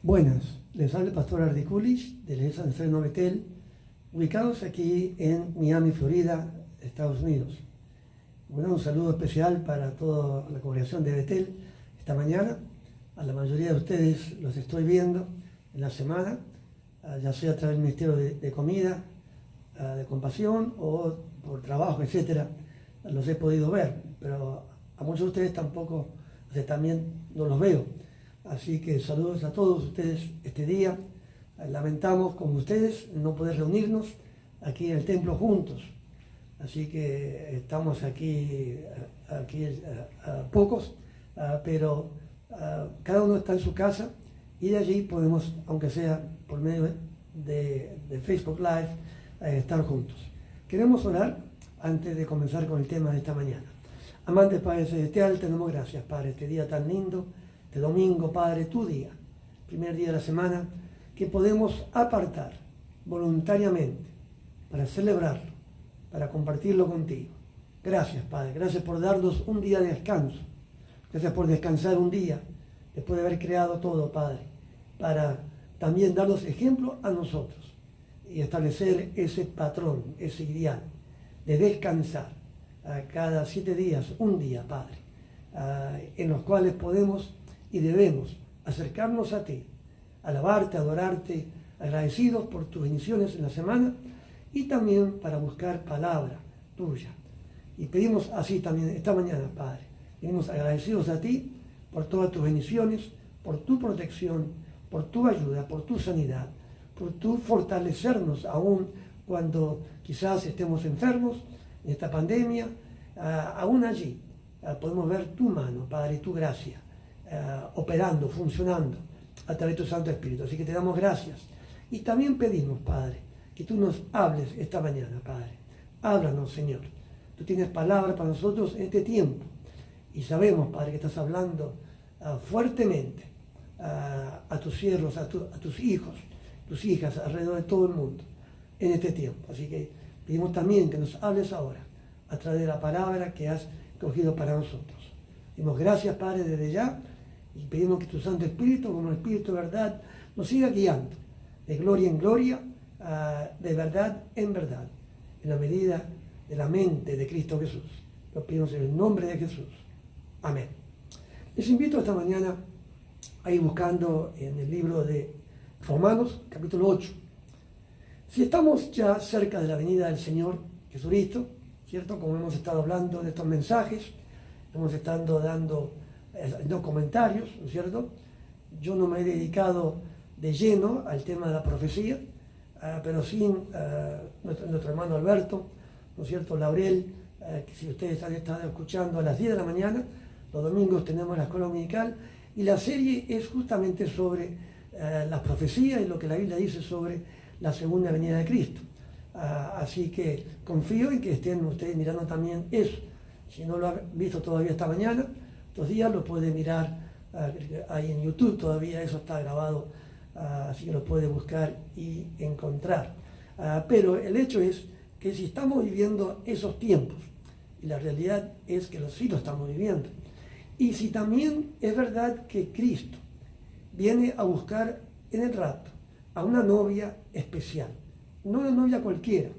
Buenas, les habla el pastor Ardi Kulich de la iglesia de San Betel, ubicados aquí en Miami, Florida, Estados Unidos. Bueno, un saludo especial para toda la congregación de Betel esta mañana. A la mayoría de ustedes los estoy viendo en la semana, ya sea a través del Ministerio de Comida, de Compasión o por trabajo, etcétera. Los he podido ver, pero a muchos de ustedes tampoco, también no los veo. Así que saludos a todos ustedes este día. Lamentamos con ustedes no poder reunirnos aquí en el templo juntos. Así que estamos aquí pocos, pero cada uno está en su casa y de allí podemos, aunque sea por medio de Facebook Live, estar juntos. Queremos orar antes de comenzar con el tema de esta mañana. Amante Padre Celestial, te damos gracias, Padre, este día tan lindo. Este domingo, Padre, tu día, primer día de la semana, que podemos apartar voluntariamente para celebrarlo, para compartirlo contigo. Gracias, Padre, gracias por darnos un día de descanso. Gracias por descansar un día, después de haber creado todo, Padre, para también darnos ejemplo a nosotros y establecer ese patrón, ese ideal de descansar a cada 7 días, un día, Padre, en los cuales podemos y debemos acercarnos a ti, alabarte, adorarte, agradecidos por tus bendiciones en la semana y también para buscar palabra tuya. Y pedimos así también esta mañana, Padre, venimos agradecidos a ti por todas tus bendiciones, por tu protección, por tu ayuda, por tu sanidad, por tu fortalecernos aún cuando quizás estemos enfermos en esta pandemia, aún allí podemos ver tu mano, Padre, y tu gracia. Operando, funcionando a través de tu Santo Espíritu. Así que te damos gracias. Y también pedimos, Padre, que tú nos hables esta mañana, Padre. Háblanos, Señor. Tú tienes palabra para nosotros en este tiempo. Y sabemos, Padre, que estás hablando fuertemente a tus siervos, a tus hijos, tus hijas alrededor de todo el mundo en este tiempo. Así que pedimos también que nos hables ahora a través de la palabra que has escogido para nosotros. Dimos gracias, Padre, desde ya. Y pedimos que tu Santo Espíritu, como el Espíritu de verdad, nos siga guiando de gloria en gloria, de verdad en verdad, en la medida de la mente de Cristo Jesús. Lo pedimos en el nombre de Jesús. Amén. Les invito esta mañana a ir buscando en el libro de Romanos, capítulo 8. Si estamos ya cerca de la venida del Señor Jesucristo, ¿cierto? Como hemos estado hablando de estos mensajes, hemos estado dando comentarios, ¿no es cierto? Yo no me he dedicado de lleno al tema de la profecía, pero sí nuestro hermano Alberto, ¿no es cierto? Laurel, que si ustedes han estado escuchando a las 10 de la mañana, los domingos tenemos la escuela dominical, y la serie es justamente sobre las profecías y lo que la Biblia dice sobre la segunda venida de Cristo. Así que confío en que estén ustedes mirando también eso. Si no lo han visto todavía esta mañana, estos días lo puede mirar ahí en YouTube, todavía eso está grabado, así que lo puede buscar y encontrar. Pero el hecho es que si estamos viviendo esos tiempos, y la realidad es que sí lo estamos viviendo, y si también es verdad que Cristo viene a buscar en el rapto a una novia especial, no una novia cualquiera.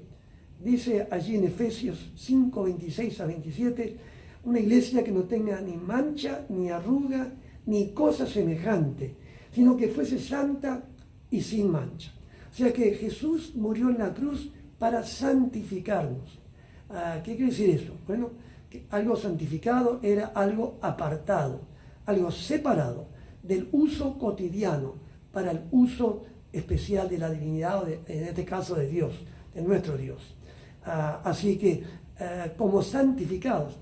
Dice allí en Efesios 5, 26 a 27, una iglesia que no tenga ni mancha, ni arruga, ni cosa semejante, sino que fuese santa y sin mancha. O sea que Jesús murió en la cruz para santificarnos. ¿Qué quiere decir eso? Bueno, que algo santificado era algo apartado, algo separado del uso cotidiano para el uso especial de la divinidad, o en este caso de Dios, de nuestro Dios. Así que como santificados,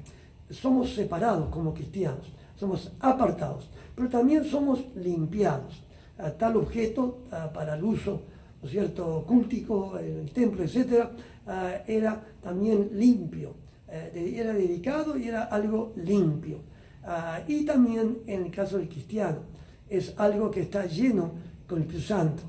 somos separados como cristianos, somos apartados, pero también somos limpiados. Tal objeto para el uso, ¿no es cierto?, cúltico, en el templo, etcétera, era también limpio, era dedicado y era algo limpio. Y también en el caso del cristiano, es algo que está lleno con el Espíritu Santo,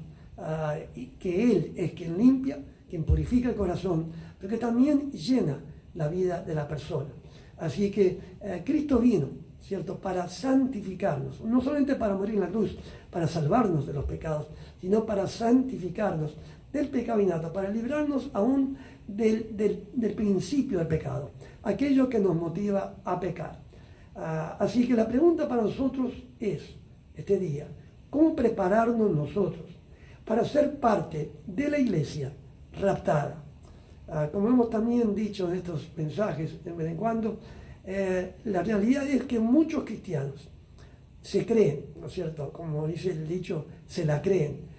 y que Él es quien limpia, quien purifica el corazón, pero que también llena la vida de la persona. Así que Cristo vino ¿cierto? Para santificarnos, no solamente para morir en la cruz, para salvarnos de los pecados, sino para santificarnos del pecado innato, para librarnos aún del principio del pecado, aquello que nos motiva a pecar. Así que la pregunta para nosotros es, este día, ¿cómo prepararnos nosotros para ser parte de la iglesia raptada? Como hemos también dicho en estos mensajes de vez en cuando, la realidad es que muchos cristianos se creen, ¿no es cierto? Como dice el dicho, se la creen.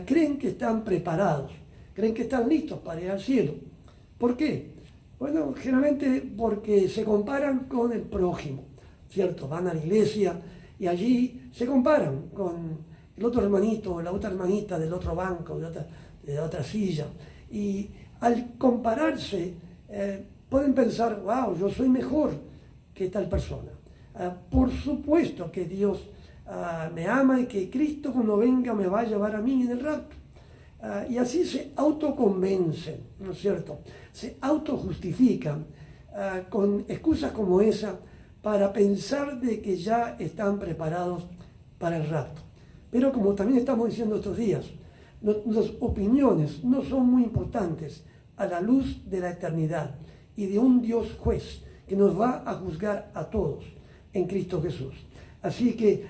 Creen que están preparados, creen que están listos para ir al cielo. ¿Por qué? Bueno, generalmente porque se comparan con el prójimo, ¿cierto? Van a la iglesia y allí se comparan con el otro hermanito o la otra hermanita del otro banco, de otra silla. Y al compararse, pueden pensar, wow, yo soy mejor que tal persona. Por supuesto que Dios me ama y que Cristo cuando venga me va a llevar a mí en el rapto. Y así se autoconvencen, ¿no es cierto? Se autojustifican con excusas como esa para pensar de que ya están preparados para el rapto. Pero como también estamos diciendo estos días, nuestras opiniones no son muy importantes a la luz de la eternidad y de un Dios juez que nos va a juzgar a todos en Cristo Jesús. Así que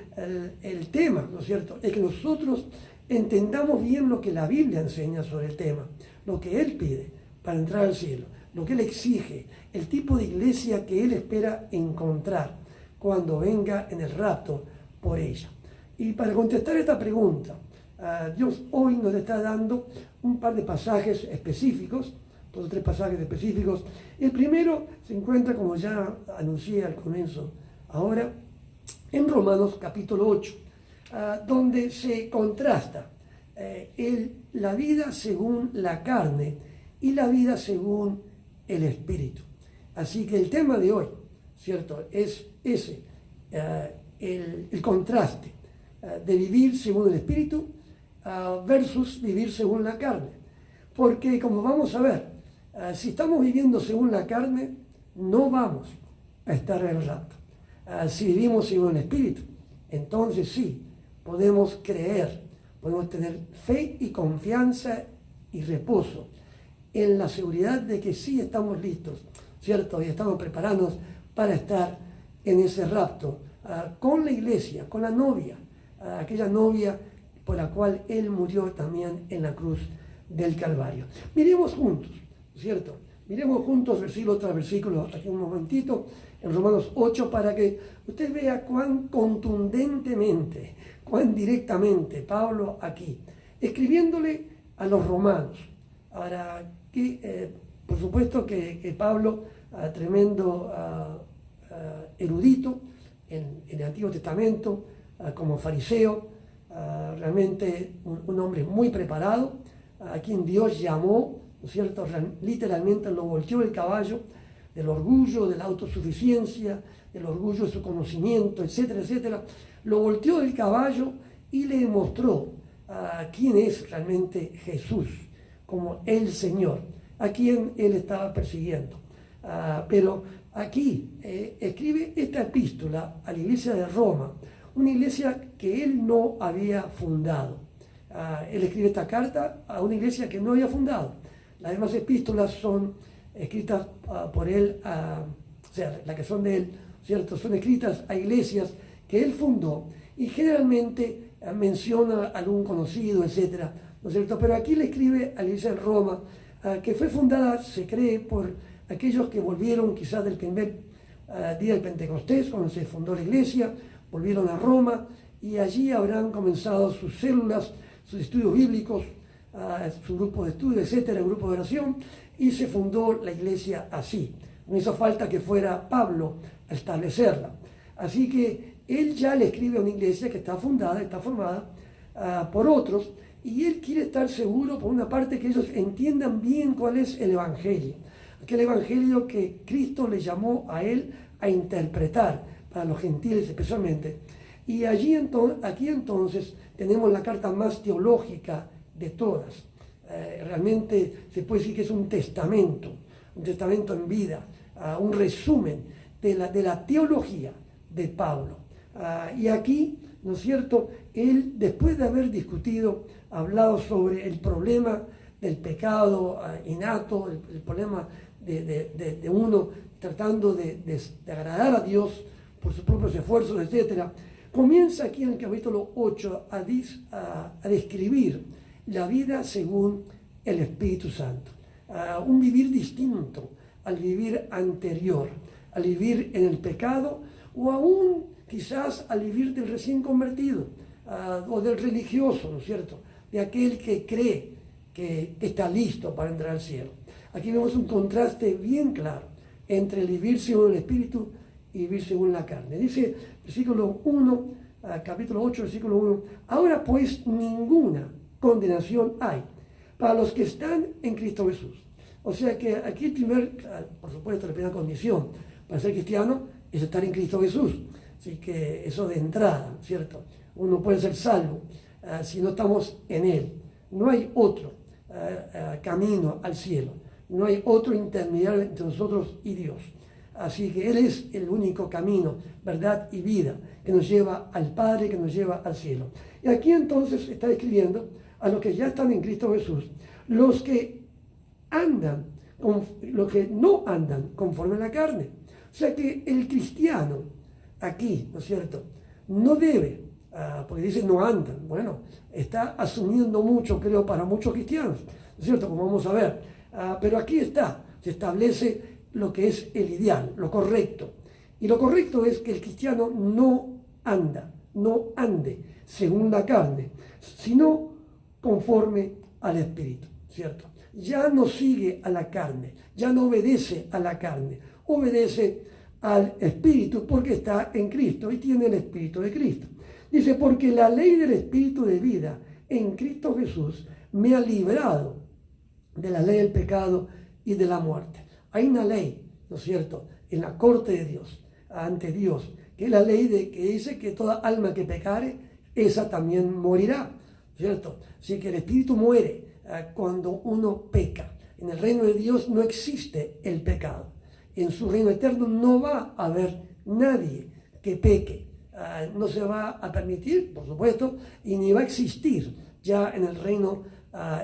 el tema, ¿no es cierto?, es que nosotros entendamos bien lo que la Biblia enseña sobre el tema, lo que Él pide para entrar al cielo, lo que Él exige, el tipo de iglesia que Él espera encontrar cuando venga en el rapto por ella. Y para contestar esta pregunta, Dios hoy nos está dando un par de pasajes específicos, 2 o 3 pasajes específicos. El primero se encuentra, como ya anuncié al comienzo, ahora, en Romanos capítulo 8, donde se contrasta la vida según la carne y la vida según el espíritu. Así que el tema de hoy, ¿cierto?, es ese, el contraste de vivir según el espíritu versus vivir según la carne. Porque como vamos a ver, si estamos viviendo según la carne, no vamos a estar en el rapto. Si vivimos según el espíritu, entonces sí, podemos creer, podemos tener fe y confianza y reposo en la seguridad de que sí estamos listos, ¿cierto? Y estamos preparándonos para estar en ese rapto con la iglesia, con la novia, aquella novia por la cual Él murió también en la cruz del Calvario. Miremos juntos, ¿cierto? Miremos juntos versículo tras versículo, aquí un momentito, en Romanos 8, para que usted vea cuán contundentemente, cuán directamente Pablo aquí, escribiéndole a los romanos. Ahora, que, por supuesto que Pablo, tremendo erudito en el Antiguo Testamento, como fariseo, realmente un hombre muy preparado, a quien Dios llamó, ¿no es cierto?, literalmente lo volteó el caballo del orgullo, de la autosuficiencia, del orgullo de su conocimiento, etcétera, etcétera. Lo volteó del caballo y le mostró quién es realmente Jesús, como el Señor, a quien él estaba persiguiendo. Pero aquí escribe esta epístola a la iglesia de Roma, una iglesia que él no había fundado. Él escribe esta carta a una iglesia que no había fundado. Las demás epístolas son escritas por él, o sea, las que son de él, ¿cierto?, son escritas a iglesias que él fundó y generalmente menciona a algún conocido, etcétera, ¿no es cierto? Pero aquí le escribe a la iglesia de Roma, que fue fundada, se cree, por aquellos que volvieron quizás del primer día del Pentecostés, cuando se fundó la iglesia, volvieron a Roma y allí habrán comenzado sus células, sus estudios bíblicos, su grupo de estudio, etcétera, el grupo de oración, y se fundó la iglesia así. No hizo falta que fuera Pablo a establecerla. Así que él ya le escribe a una iglesia que está fundada, está formada por otros, y él quiere estar seguro, por una parte, que ellos entiendan bien cuál es el Evangelio. Aquel Evangelio que Cristo le llamó a él a interpretar para los gentiles especialmente. Y aquí entonces tenemos la carta más teológica de todas. Realmente se puede decir que es un testamento en vida, un resumen de la teología de Pablo. Y aquí, ¿no es cierto?, él, después de haber discutido, hablado sobre el problema del pecado innato, el problema de uno tratando de agradar a Dios por sus propios esfuerzos, etc., comienza aquí en el capítulo 8 a describir la vida según el Espíritu Santo. Un vivir distinto al vivir anterior, al vivir en el pecado o aún quizás al vivir del recién convertido o del religioso, ¿no es cierto?, de aquel que cree que está listo para entrar al cielo. Aquí vemos un contraste bien claro entre el vivir según el Espíritu y vivir según la carne. Dice, versículo 1, capítulo 8, versículo 1, ahora pues ninguna condenación hay para los que están en Cristo Jesús. O sea que aquí por supuesto, la primera condición para ser cristiano es estar en Cristo Jesús. Así que eso de entrada, ¿cierto? Uno puede ser salvo si no estamos en Él. No hay otro camino al cielo. No hay otro intermediario entre nosotros y Dios. Así que Él es el único camino, verdad y vida que nos lleva al Padre, que nos lleva al cielo. Y aquí entonces está describiendo a los que ya están en Cristo Jesús, los que no andan conforme a la carne. O sea que el cristiano aquí, ¿no es cierto?, no debe, porque dice no andan, bueno, está asumiendo mucho, creo, para muchos cristianos, ¿no es cierto?, como vamos a ver, pero aquí se establece lo que es el ideal, lo correcto, y lo correcto es que el cristiano no ande según la carne, sino conforme al Espíritu, ¿cierto? Ya no sigue a la carne, ya no obedece a la carne, obedece al Espíritu porque está en Cristo y tiene el Espíritu de Cristo. Dice, porque la ley del Espíritu de vida en Cristo Jesús me ha librado de la ley del pecado y de la muerte. Hay una ley, ¿no es cierto?, en la corte de Dios, ante Dios, que es la ley que dice que toda alma que pecare, esa también morirá, ¿cierto? Así que el Espíritu muere cuando uno peca. En el reino de Dios no existe el pecado. En su reino eterno no va a haber nadie que peque. No se va a permitir, por supuesto, y ni va a existir ya en el reino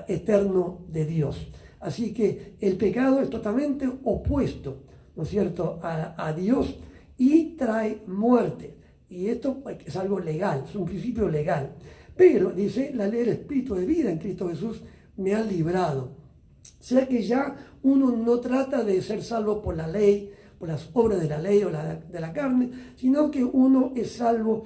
eterno de Dios. Así que el pecado es totalmente opuesto, ¿no es cierto?, a Dios y trae muerte. Y esto es algo legal, es un principio legal. Pero, dice, la ley del Espíritu de vida en Cristo Jesús me ha librado. O sea que ya uno no trata de ser salvo por la ley, por las obras de la ley o de la carne, sino que uno es salvo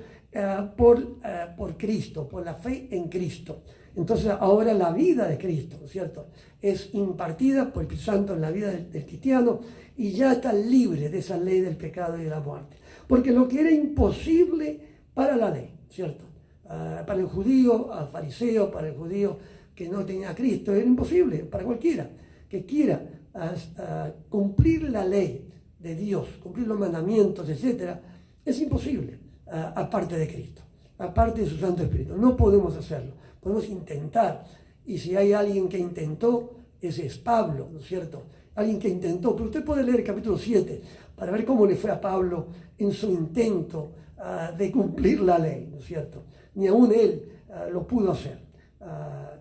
por Cristo, por la fe en Cristo. Entonces ahora la vida de Cristo, ¿cierto?, es impartida por el Espíritu Santo en la vida del cristiano y ya está libre de esa ley del pecado y de la muerte. Porque lo que era imposible para la ley, ¿cierto?, para el judío, al fariseo, para el judío que no tenía a Cristo, era imposible para cualquiera que quiera cumplir la ley de Dios, cumplir los mandamientos, etc. Es imposible aparte de Cristo, aparte de su Santo Espíritu. No podemos hacerlo, podemos intentar. Y si hay alguien que intentó, ese es Pablo, ¿no es cierto? Alguien que intentó, pero usted puede leer el capítulo 7 para ver cómo le fue a Pablo en su intento de cumplir la ley, ¿no es cierto? Ni aún él lo pudo hacer.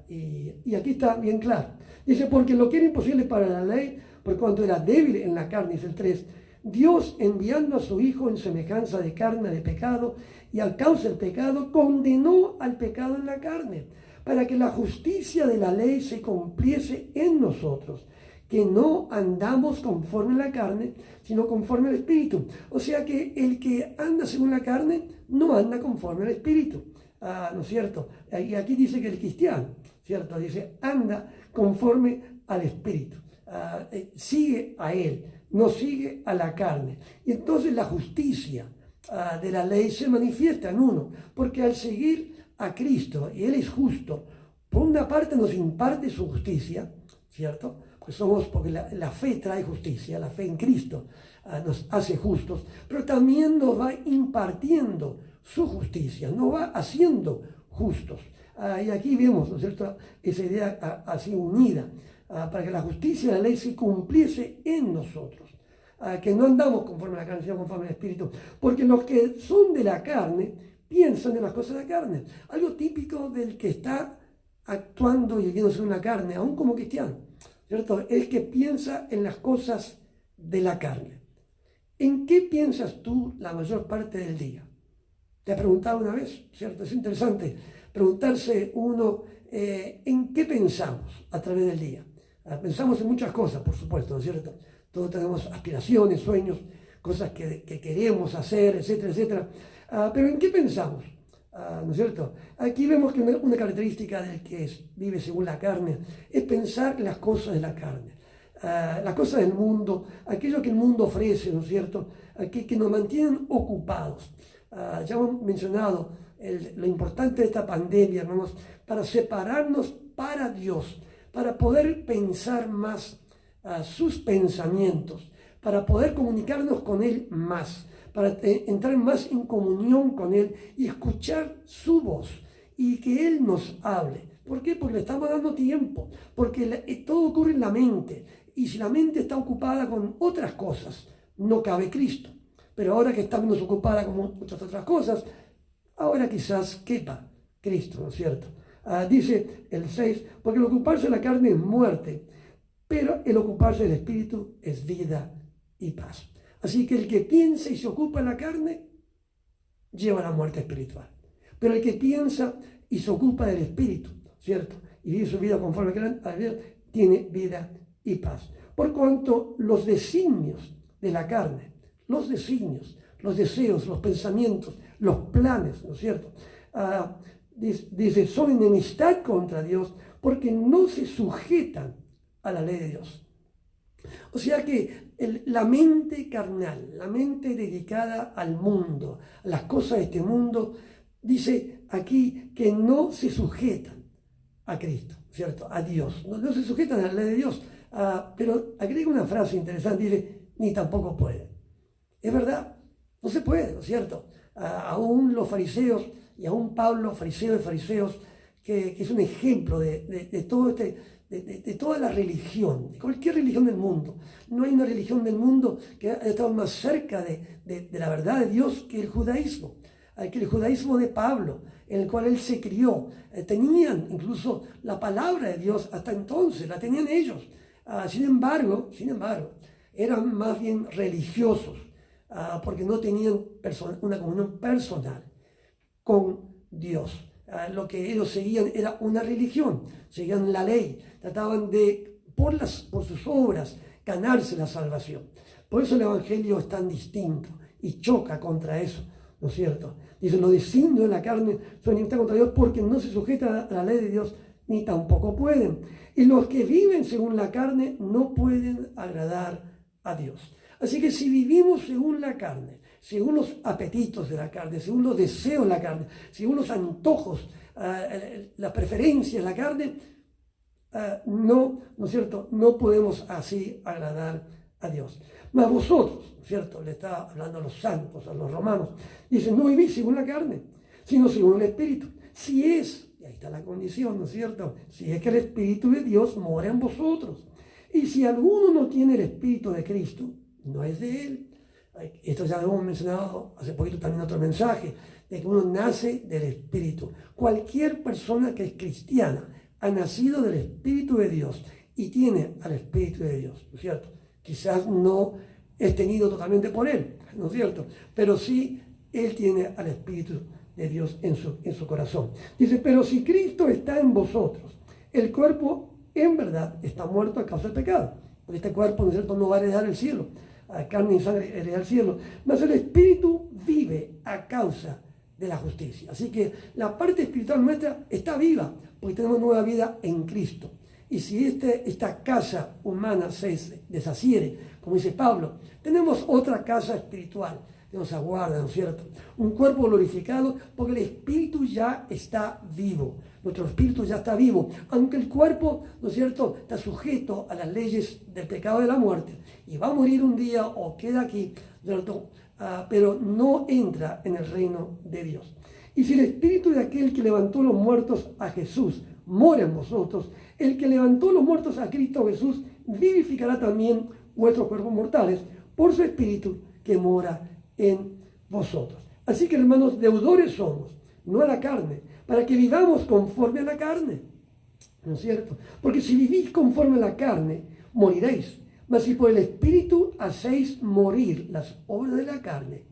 Y aquí está bien claro. Dice, porque lo que era imposible para la ley, por cuanto era débil en la carne, dice el 3, Dios enviando a su Hijo en semejanza de carne de pecado, y al causa del pecado, condenó al pecado en la carne, para que la justicia de la ley se cumpliese en nosotros, que no andamos conforme a la carne, sino conforme al Espíritu. O sea que el que anda según la carne, no anda conforme al Espíritu. ¿No es cierto? Y aquí dice que el cristiano, ¿cierto?, dice, anda conforme al Espíritu. Sigue a Él, no sigue a la carne. Y entonces la justicia de la ley se manifiesta en uno, porque al seguir a Cristo, y Él es justo, por una parte nos imparte su justicia, ¿cierto? Porque la fe trae justicia, la fe en Cristo nos hace justos, pero también nos va impartiendo su justicia, nos va haciendo justos. Y aquí vemos, ¿no es cierto?, esa idea así unida, para que la justicia de la ley se cumpliese en nosotros. que no andamos conforme a la carne, sino conforme al Espíritu. Porque los que son de la carne piensan en las cosas de la carne. Algo típico del que está actuando y viviendo según la carne, aún como cristiano, ¿cierto? Es que piensa en las cosas de la carne. ¿En qué piensas tú la mayor parte del día? ¿Te has preguntado una vez? ¿Cierto? Es interesante preguntarse uno en qué pensamos a través del día. Pensamos en muchas cosas, por supuesto, ¿no es cierto? Todos tenemos aspiraciones, sueños, cosas que queremos hacer, etcétera, etcétera. Pero ¿en qué pensamos? ¿No es cierto? Aquí vemos que una característica del que vive según la carne es pensar las cosas de la carne. Las cosas del mundo, aquello que el mundo ofrece, ¿no es cierto? Que nos mantienen ocupados. Ya hemos mencionado lo importante de esta pandemia, hermanos, para separarnos para Dios, para poder pensar más sus pensamientos, para poder comunicarnos con Él más, para entrar más en comunión con Él y escuchar su voz y que Él nos hable. ¿Por qué? Porque le estamos dando tiempo, porque todo ocurre en la mente, y si la mente está ocupada con otras cosas, no cabe Cristo. Pero ahora que está menos ocupada con muchas otras cosas, ahora quizás quepa Cristo, ¿no es cierto? Dice el 6, porque el ocuparse de la carne es muerte, pero el ocuparse del Espíritu es vida y paz. Así que el que piensa y se ocupa de la carne, lleva a la muerte espiritual. Pero el que piensa y se ocupa del Espíritu, ¿cierto? Y vive su vida conforme a la vida, tiene vida y paz. Por cuanto los designios de la carne, los designios, los deseos, los pensamientos, los planes, ¿no es cierto? Dice, son enemistad contra Dios porque no se sujetan a la ley de Dios. O sea que la mente carnal, la mente dedicada al mundo, a las cosas de este mundo, dice aquí que no se sujetan a Cristo, ¿cierto? A Dios. No se sujetan a la ley de Dios. Pero agrega una frase interesante, dice, ni tampoco pueden. Es verdad, no se puede, ¿no es cierto? Aún los fariseos, y aún Pablo, fariseo de fariseos, que es un ejemplo de todo de toda la religión, de cualquier religión del mundo. No hay una religión del mundo que haya estado más cerca de la verdad de Dios que el judaísmo. Que el judaísmo de Pablo, en el cual él se crió. Tenían incluso la palabra de Dios hasta entonces, la tenían ellos. Sin embargo, eran más bien religiosos, porque no tenían una comunión personal con Dios. Lo que ellos seguían era una religión, seguían la ley, trataban de, por sus obras, ganarse la salvación. Por eso el Evangelio es tan distinto y choca contra eso, ¿no es cierto? Dice, los designios de la carne son enemistad contra Dios porque no se sujetan a la ley de Dios, ni tampoco pueden. Y los que viven según la carne no pueden agradar a Dios. Así que si vivimos según la carne, según los apetitos de la carne, según los deseos de la carne, según los antojos, las preferencias de la carne, ¿no es cierto? No podemos así agradar a Dios. Mas vosotros, ¿no es cierto? Le está hablando a los santos, a los romanos, dice, no vivís según la carne, sino según el Espíritu. Si es, y ahí está la condición, ¿no es cierto? Si es que el Espíritu de Dios mora en vosotros. Y si alguno no tiene el Espíritu de Cristo, no es de él. Esto ya lo hemos mencionado hace poquito también en otro mensaje, de que uno nace del Espíritu. Cualquier persona que es cristiana ha nacido del Espíritu de Dios y tiene al Espíritu de Dios, ¿no es cierto? Quizás no es tenido totalmente por él, ¿no es cierto? Pero sí, él tiene al Espíritu de Dios en su corazón. Dice, pero si Cristo está en vosotros, el cuerpo en verdad está muerto a causa del pecado. Porque este cuerpo, ¿no es cierto?, no va a heredar el cielo. A carne y sangre heredar el cielo. Mas el Espíritu vive a causa de la justicia. Así que la parte espiritual nuestra está viva, porque tenemos nueva vida en Cristo. Y si esta casa humana se deshaciere, como dice Pablo, tenemos otra casa espiritual que nos aguarda, ¿no es cierto? Un cuerpo glorificado, porque el espíritu ya está vivo. Nuestro espíritu ya está vivo, aunque el cuerpo, ¿no es cierto?, está sujeto a las leyes del pecado de la muerte y va a morir un día o queda aquí, ¿cierto? Pero no entra en el reino de Dios. Y si el espíritu de aquel que levantó los muertos a Jesús mora en vosotros, el que levantó los muertos a Cristo Jesús vivificará también vuestros cuerpos mortales por su Espíritu que mora en vosotros. Así que, hermanos, deudores somos, no a la carne, para que vivamos conforme a la carne. ¿No es cierto? Porque si vivís conforme a la carne, moriréis. Mas si por el Espíritu hacéis morir las obras de la carne,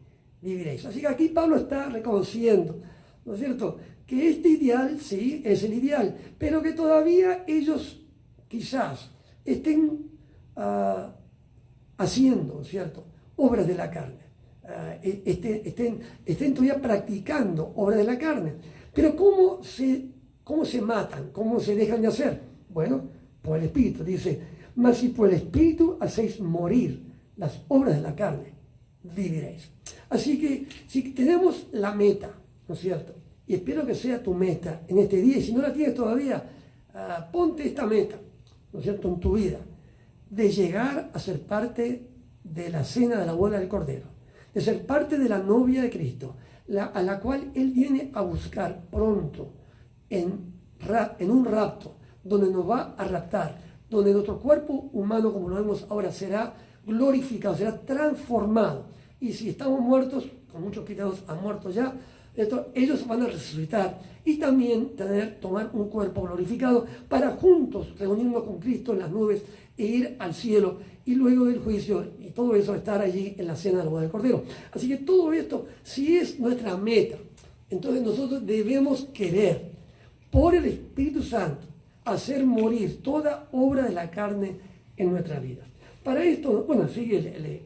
viviréis. Así que aquí Pablo está reconociendo, ¿no es cierto?, que este ideal, sí, es el ideal, pero que todavía ellos quizás estén haciendo, ¿no es cierto?, obras de la carne. Estén todavía practicando obras de la carne. Pero ¿cómo se matan? ¿Cómo se dejan de hacer? Bueno, por el Espíritu. Dice, mas si por el Espíritu hacéis morir las obras de la carne, viviréis. Así que si tenemos la meta, ¿no es cierto?, y espero que sea tu meta en este día, y si no la tienes todavía, ponte esta meta, ¿no es cierto?, en tu vida, de llegar a ser parte de la cena de la boda del Cordero, de ser parte de la novia de Cristo, a la cual Él viene a buscar pronto en un rapto, donde nos va a raptar, donde nuestro cuerpo humano, como lo vemos ahora, será glorificado, será transformado. Y si estamos muertos, con muchos cristianos han muerto ya, ellos van a resucitar y también tomar un cuerpo glorificado para juntos reunirnos con Cristo en las nubes e ir al cielo y luego del juicio y todo eso estar allí en la cena de la boda del Cordero. Así que todo esto, si es nuestra meta, entonces nosotros debemos querer por el Espíritu Santo hacer morir toda obra de la carne en nuestra vida. Para esto, bueno, sigue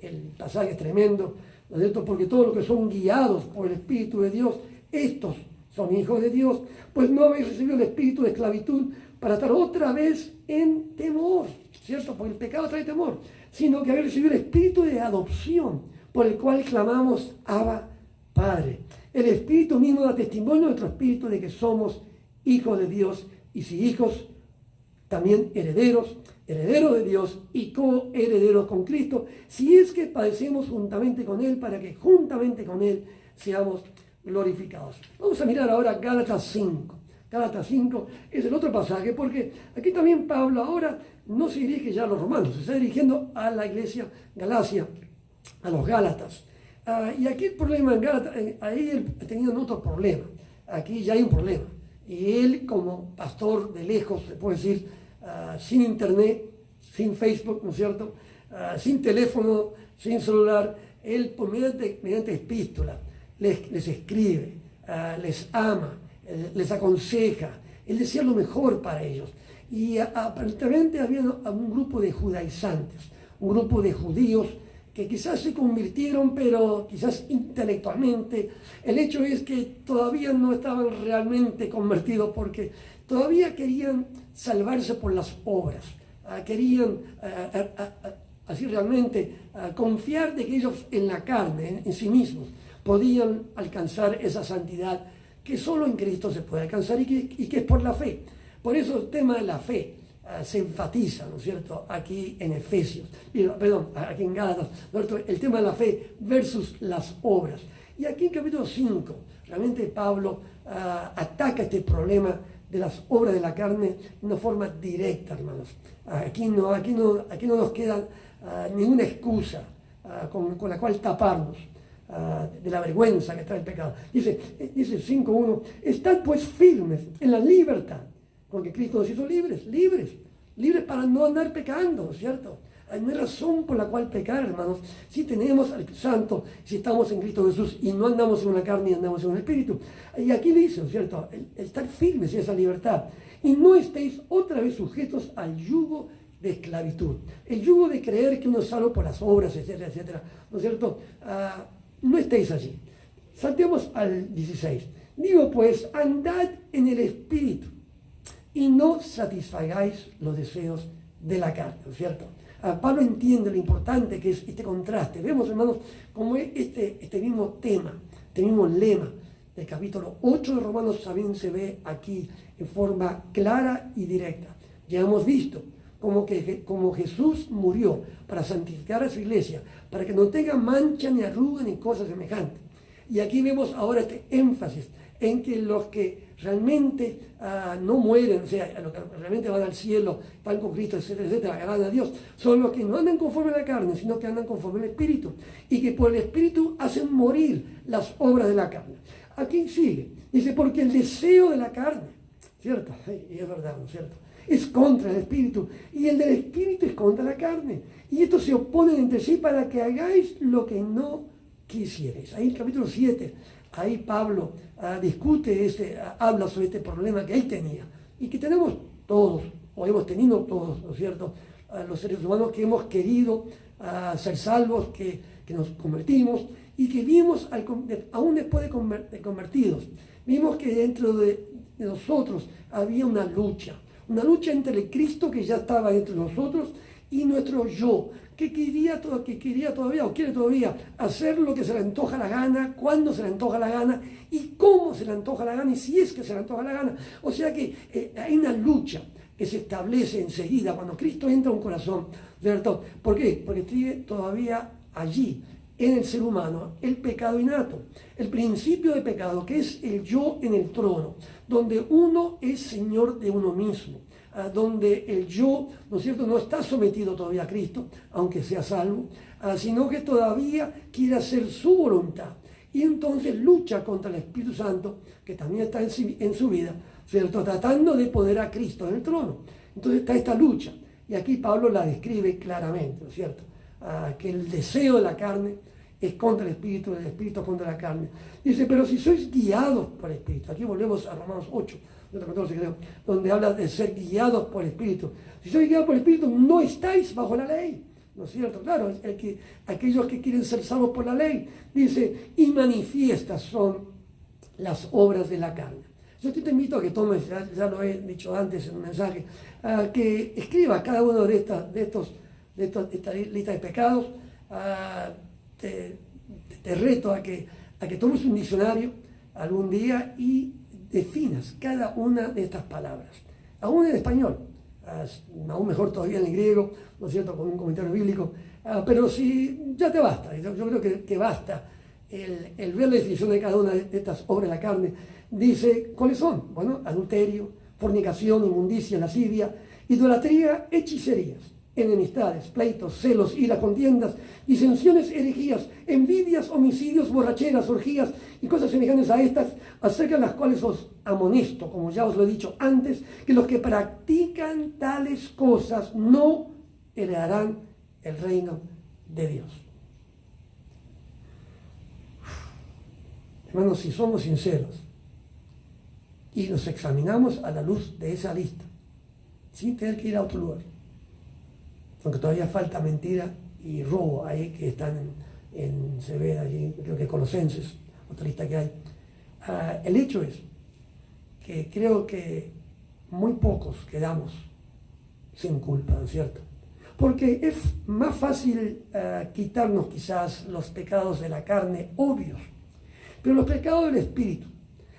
el pasaje es tremendo, ¿no es cierto?, porque todos los que son guiados por el Espíritu de Dios, estos son hijos de Dios, pues no habéis recibido el espíritu de esclavitud para estar otra vez en temor, ¿cierto?, porque el pecado trae temor, sino que habéis recibido el espíritu de adopción, por el cual clamamos, Abba, Padre. El Espíritu mismo da testimonio a nuestro espíritu de que somos hijos de Dios, y si hijos, también herederos de Dios y coherederos con Cristo, si es que padecemos juntamente con Él, para que juntamente con Él seamos glorificados. Vamos a mirar ahora Gálatas 5. Gálatas 5 es el otro pasaje, porque aquí también Pablo ahora no se dirige ya a los romanos, se está dirigiendo a la iglesia Galacia, a los Gálatas. Y aquí el problema en Gálatas, ahí él tenía otro problema, aquí ya hay un problema. Y él, como pastor de lejos, se puede decir, sin internet, sin Facebook, ¿no es cierto?, sin teléfono, sin celular, él mediante epístola les escribe, les ama, les aconseja, él decía lo mejor para ellos. Y aparentemente había un grupo de judaizantes, un grupo de judíos que quizás se convirtieron, pero quizás intelectualmente. El hecho es que todavía no estaban realmente convertidos, porque todavía querían salvarse por las obras, querían así realmente confiar de que ellos en la carne, en sí mismos, podían alcanzar esa santidad que solo en Cristo se puede alcanzar y que es por la fe. Por eso el tema de la fe se enfatiza, ¿no es cierto?, aquí en Efesios, perdón, aquí en Gálatas, ¿no es cierto?, el tema de la fe versus las obras. Y aquí en capítulo 5, realmente Pablo ataca este problema de las obras de la carne de una forma directa, hermanos. Aquí no nos queda ninguna excusa con la cual taparnos de la vergüenza que trae el pecado. Dice 5.1, estad pues firmes en la libertad, porque Cristo nos hizo libres para no andar pecando, ¿cierto? No hay razón por la cual pecar, hermanos, si tenemos al Santo, si estamos en Cristo Jesús y no andamos en una carne y andamos en un espíritu. Y aquí le dice, ¿cierto?, el estar firmes en esa libertad, y no estéis otra vez sujetos al yugo de esclavitud, el yugo de creer que uno es salvo por las obras, etcétera, etcétera, ¿no es cierto? No estéis allí. Saltemos al 16. Digo pues, andad en el espíritu y no satisfagáis los deseos de la carne, ¿no es cierto? Pablo entiende lo importante que es este contraste. Vemos, hermanos, como este mismo tema, este mismo lema del capítulo 8 de Romanos también se ve aquí en forma clara y directa. Ya hemos visto como Jesús murió para santificar a su iglesia, para que no tenga mancha ni arruga ni cosas semejantes. Y aquí vemos ahora este énfasis en que los que realmente no mueren, o sea, los que realmente van al cielo, están con Cristo, etcétera, etcétera, agradan a Dios, son los que no andan conforme a la carne, sino que andan conforme al Espíritu, y que por el Espíritu hacen morir las obras de la carne. Aquí sigue, dice, porque el deseo de la carne, ¿cierto? Y es verdad, ¿no es cierto? Es contra el Espíritu, y el del Espíritu es contra la carne, y estos se oponen entre sí para que hagáis lo que no quisierais. Ahí en el capítulo 7, ahí Pablo discute, habla sobre este problema que él tenía, y que tenemos todos, o hemos tenido todos, ¿no es cierto? Los seres humanos que hemos querido ser salvos, que nos convertimos, y que vimos, aún después de convertidos, vimos que dentro de nosotros había una lucha entre el Cristo que ya estaba entre nosotros y nuestro yo, que quería todavía o quiere todavía hacer lo que se le antoja la gana, cuando se le antoja la gana y cómo se le antoja la gana y si es que se le antoja la gana. O sea que hay una lucha que se establece enseguida cuando Cristo entra a un corazón, ¿cierto? ¿Por qué? Porque sigue todavía allí, en el ser humano, el pecado innato, el principio de pecado, que es el yo en el trono, donde uno es señor de uno mismo, donde el yo, ¿no es cierto?, no está sometido todavía a Cristo, aunque sea salvo, sino que todavía quiere hacer su voluntad. Y entonces lucha contra el Espíritu Santo, que también está en su vida, ¿cierto?, tratando de poner a Cristo en el trono. Entonces está esta lucha, y aquí Pablo la describe claramente, ¿no es cierto?, que el deseo de la carne es contra el Espíritu contra la carne. Dice, pero si sois guiados por el Espíritu, aquí volvemos a Romanos 8, 14, creo, donde habla de ser guiados por el Espíritu. Si sois guiados por el Espíritu, no estáis bajo la ley, ¿no es cierto? Claro, aquellos que quieren ser salvos por la ley, dice, y manifiestas son las obras de la carne. Yo te invito a que tomes, ya lo he dicho antes en un mensaje, que escriba cada uno de esta lista de pecados. Te reto a que tomes un diccionario algún día y definas cada una de estas palabras, aún en español, aún mejor todavía en el griego, ¿no es cierto?, con un comentario bíblico, pero si ya te basta, yo creo que basta el ver la definición de cada una de estas obras de la carne. Dice, ¿cuáles son? Bueno, adulterio, fornicación, inmundicia, lascivia, idolatría, hechicerías, enemistades, pleitos, celos, iras, contiendas, disensiones, herejías, envidias, homicidios, borracheras, orgías y cosas semejantes a estas, acerca de las cuales os amonesto, como ya os lo he dicho antes, que los que practican tales cosas no heredarán el reino de Dios. Hermanos, si somos sinceros y nos examinamos a la luz de esa lista, sin tener que ir a otro lugar, aunque todavía falta mentira y robo ahí que están se ve allí, creo que Colosenses, otra lista que hay. El hecho es que creo que muy pocos quedamos sin culpa, ¿no es cierto? Porque es más fácil quitarnos quizás los pecados de la carne obvios, pero los pecados del espíritu,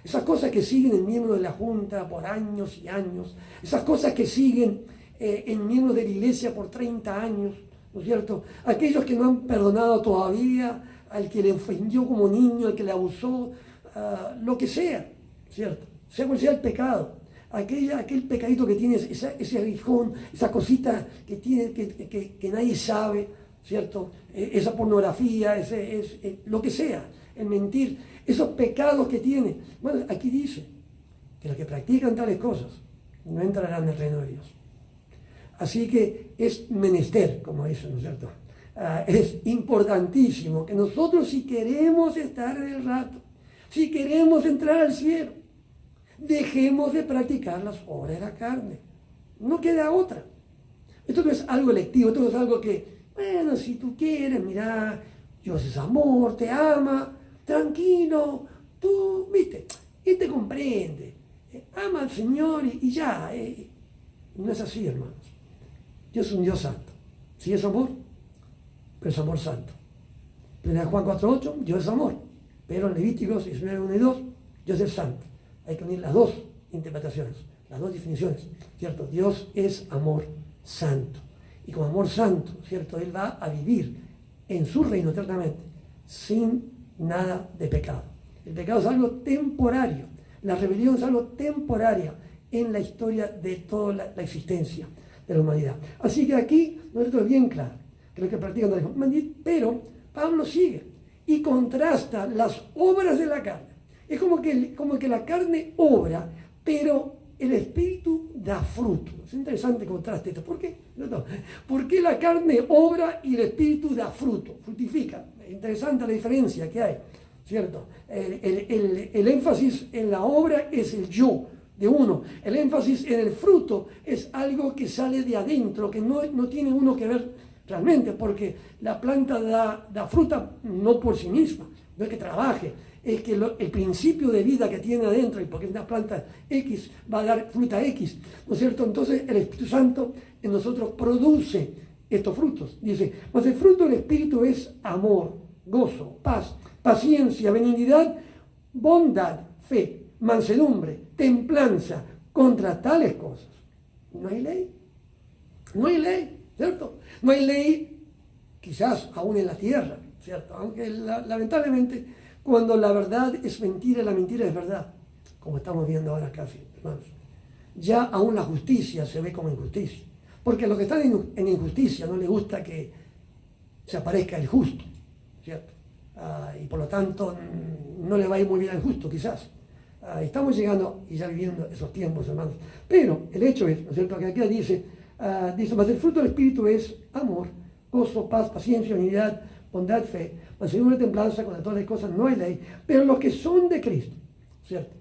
esas cosas que siguen en miembros de la Junta por años y años, esas cosas que siguen en miembros de la iglesia por 30 años, ¿no es cierto? Aquellos que no han perdonado todavía, al que le ofendió como niño, al que le abusó, lo que sea, ¿cierto? Sea cual sea el pecado, aquel pecadito que tienes, ese aguijón, esa cosita que tiene que nadie sabe, ¿cierto? Esa pornografía, lo que sea, el mentir, esos pecados que tiene. Bueno, aquí dice que los que practican tales cosas no entrarán en el reino de Dios. Así que es menester, como dicen, ¿no es cierto? Es importantísimo que nosotros, si queremos estar en el rato, si queremos entrar al cielo, dejemos de practicar las obras de la carne. No queda otra. Esto no es algo electivo, esto no es algo que, bueno, si tú quieres, mira, Dios es amor, te ama, tranquilo, tú, viste, Él te comprende, ama al Señor y ya. No es así, hermanos. Dios es un Dios santo. Sí es amor, pero es amor santo. En Juan 4:8, Dios es amor, pero en Levíticos 19:1 y 2, Dios es santo. Hay que unir las dos interpretaciones, las dos definiciones, ¿cierto? Dios es amor santo. Y como amor santo, ¿cierto? Él va a vivir en su reino eternamente, sin nada de pecado. El pecado es algo temporario. La rebelión es algo temporario en la historia de toda la existencia de la humanidad. Así que aquí nosotros es bien claro que los que practican la religión, pero Pablo sigue y contrasta las obras de la carne. Es como que la carne obra, pero el espíritu da fruto. Es interesante el contraste esto. ¿Por qué? ¿Por qué la carne obra y el espíritu da fruto? Frutifica. Es interesante la diferencia que hay, ¿cierto? El énfasis en la obra es el yo de uno. El énfasis en el fruto es algo que sale de adentro, que no tiene uno que ver realmente, porque la planta da fruta no por sí misma, no es que trabaje, es que el principio de vida que tiene adentro, y porque una planta X va a dar fruta X, ¿no es cierto? Entonces el Espíritu Santo en nosotros produce estos frutos. Dice, pues el fruto del Espíritu es amor, gozo, paz, paciencia, benignidad, bondad, fe, mansedumbre, templanza. Contra tales cosas no hay ley. No hay ley, ¿cierto? No hay ley quizás aún en la tierra, ¿cierto? Aunque lamentablemente cuando la verdad es mentira, la mentira es verdad, como estamos viendo ahora casi, hermanos. Ya aún la justicia se ve como injusticia, porque a los que están en injusticia no les gusta que se aparezca el justo, ¿cierto? Y por lo tanto no le va a ir muy bien al justo, quizás. Estamos llegando y ya viviendo esos tiempos, hermanos. Pero el hecho es, ¿no es cierto?, que aquí dice, mas el fruto del Espíritu es amor, gozo, paz, paciencia, unidad, bondad, fe, mansedumbre, templanza. Contra todas las cosas no hay ley, pero los que son de Cristo, ¿cierto?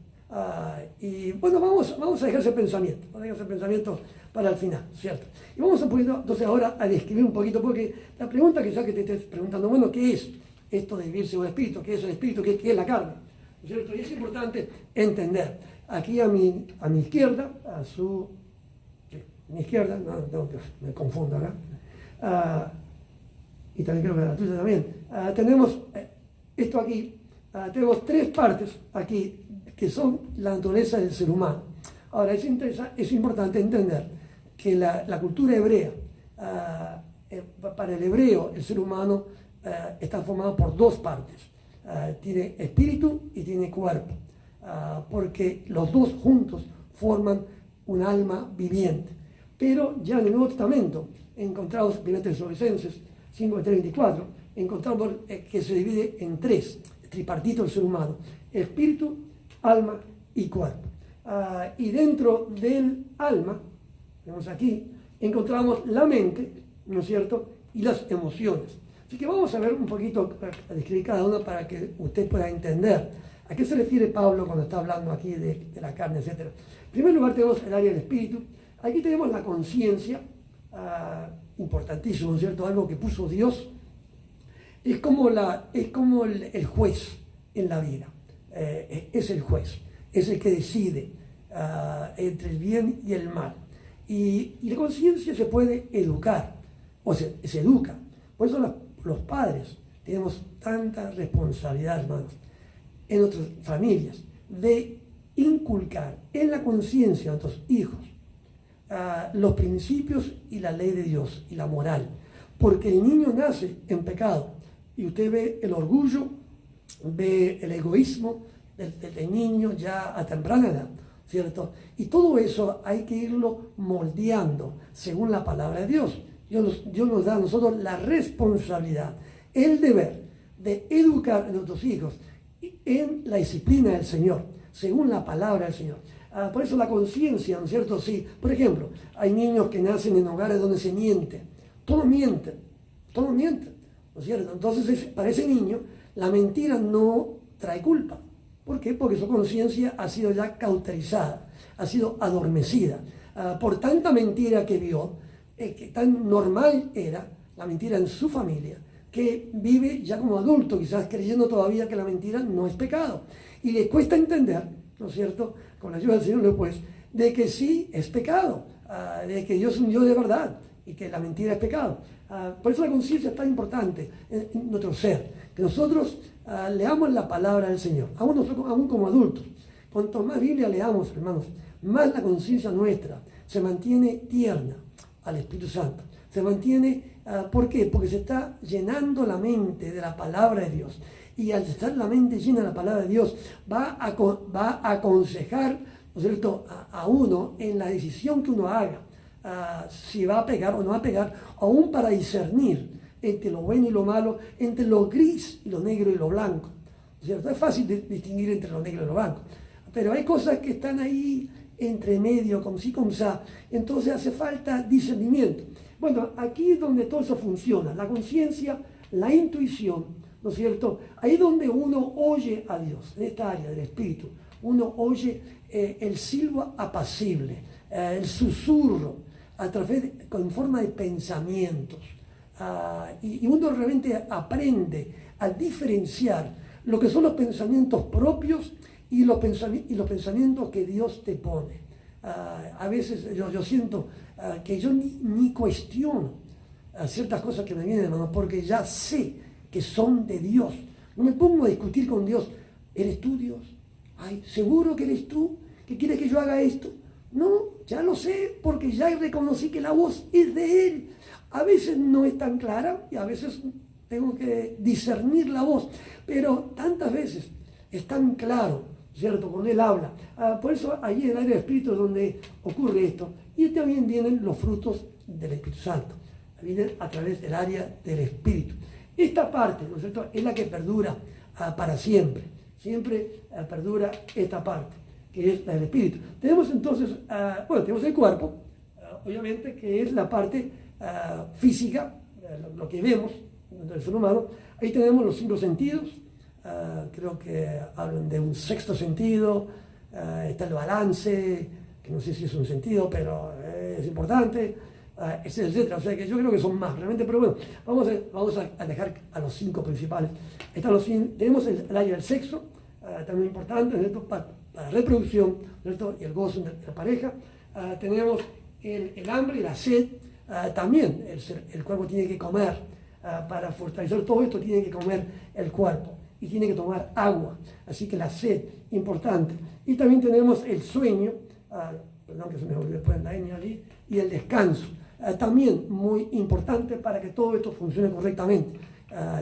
Y bueno, vamos a dejar ese pensamiento para el final, ¿cierto? Y vamos a poner entonces ahora a describir un poquito, porque la pregunta quizás que te estés preguntando, bueno, ¿qué es esto de vivir según el Espíritu? ¿Qué es el Espíritu? ¿Qué es la carne? ¿No es cierto? Y es importante entender. Aquí a mi izquierda, mi izquierda, no, me confundo acá, y también creo que la tuya también, tenemos esto aquí, tenemos tres partes aquí que son la naturaleza del ser humano. Ahora, es importante entender que la cultura hebrea, para el hebreo, el ser humano está formado por dos partes. Tiene espíritu y tiene cuerpo, porque los dos juntos forman un alma viviente. Pero ya en el Nuevo Testamento encontramos, en 1 Tesalonicenses 5:3-24, encontramos que se divide en tres, tripartito el ser humano: espíritu, alma y cuerpo. Y dentro del alma, vemos aquí, encontramos la mente, ¿no es cierto?, y las emociones. Así que vamos a ver un poquito, a describir cada una para que usted pueda entender a qué se refiere Pablo cuando está hablando aquí de la carne, etc. En primer lugar tenemos el área del espíritu. Aquí tenemos la conciencia, importantísimo, ¿no es cierto?, algo que puso Dios. Es como el juez en la vida. Es el juez, es el que decide entre el bien y el mal. Y la conciencia se puede educar, o sea, se educa. Por eso los padres tenemos tanta responsabilidad, hermanos, en nuestras familias, de inculcar en la conciencia de nuestros hijos los principios y la ley de Dios y la moral. Porque el niño nace en pecado y usted ve el orgullo, ve el egoísmo del niño ya a temprana edad, ¿cierto? Y todo eso hay que irlo moldeando según la palabra de Dios. Dios nos da a nosotros la responsabilidad, el deber de educar a nuestros hijos en la disciplina del Señor, según la palabra del Señor. Por eso la conciencia, ¿no es cierto? Sí. Por ejemplo, hay niños que nacen en hogares donde se miente. Todos mienten, ¿no es cierto? Entonces, para ese niño, la mentira no trae culpa. ¿Por qué? Porque su conciencia ha sido ya cauterizada, ha sido adormecida por tanta mentira que vio, que tan normal era la mentira en su familia, que vive ya como adulto, quizás creyendo todavía que la mentira no es pecado. Y le cuesta entender, ¿no es cierto?, con la ayuda del Señor después, de que sí es pecado, de que Dios es un Dios de verdad y que la mentira es pecado. Por eso la conciencia es tan importante en nuestro ser, que nosotros leamos la palabra del Señor, aún como adultos. Cuanto más Biblia leamos, hermanos, más la conciencia nuestra se mantiene tierna al Espíritu Santo. Se mantiene, ¿por qué? Porque se está llenando la mente de la palabra de Dios. Y al estar la mente llena de la palabra de Dios, va a aconsejar, ¿no es cierto?, a uno en la decisión que uno haga, si va a pegar o no va a pegar, aún para discernir entre lo bueno y lo malo, entre lo gris y lo negro y lo blanco, ¿no es cierto? Es fácil distinguir entre lo negro y lo blanco, pero hay cosas que están ahí entre medio, como sí, como sa, entonces hace falta discernimiento. Bueno, aquí es donde todo eso funciona, la conciencia, la intuición, ¿no es cierto? Ahí es donde uno oye a Dios, en esta área del espíritu, uno oye el silbo apacible, el susurro, en forma de pensamientos, y uno realmente aprende a diferenciar lo que son los pensamientos propios y los pensamientos que Dios te pone. A veces yo siento que yo ni cuestiono ciertas cosas que me vienen, hermano, porque ya sé que son de Dios. No me pongo a discutir con Dios. ¿Eres tú, Dios? Ay, ¿seguro que eres tú? ¿Que quieres que yo haga esto? No, ya lo sé, porque ya reconocí que la voz es de Él. A veces no es tan clara y a veces tengo que discernir la voz, pero tantas veces es tan claro, ¿cierto?, cuando Él habla. Por eso allí en el área del Espíritu es donde ocurre esto. Y también vienen los frutos del Espíritu Santo. Vienen a través del área del Espíritu. Esta parte, ¿no es cierto?, es la que perdura para siempre. Siempre perdura esta parte, que es la del Espíritu. Tenemos entonces, tenemos el cuerpo, obviamente, que es la parte física, lo que vemos del ser humano. Ahí tenemos los 5 sentidos. Creo que hablan de un sexto sentido. Está el balance, que no sé si es un sentido, pero es importante, etcétera. O sea que yo creo que son más realmente, pero bueno, vamos a dejar a los 5 principales. Tenemos el área del sexo, también importante, ¿cierto?, para la reproducción, ¿cierto?, y el gozo de la pareja. Tenemos el hambre y la sed. También el cuerpo tiene que comer. Para fortalecer todo esto tiene que comer el cuerpo y tiene que tomar agua. Así que la sed, importante. Y también tenemos el sueño, perdón que se me olvidó después la N allí, y el descanso. También muy importante para que todo esto funcione correctamente.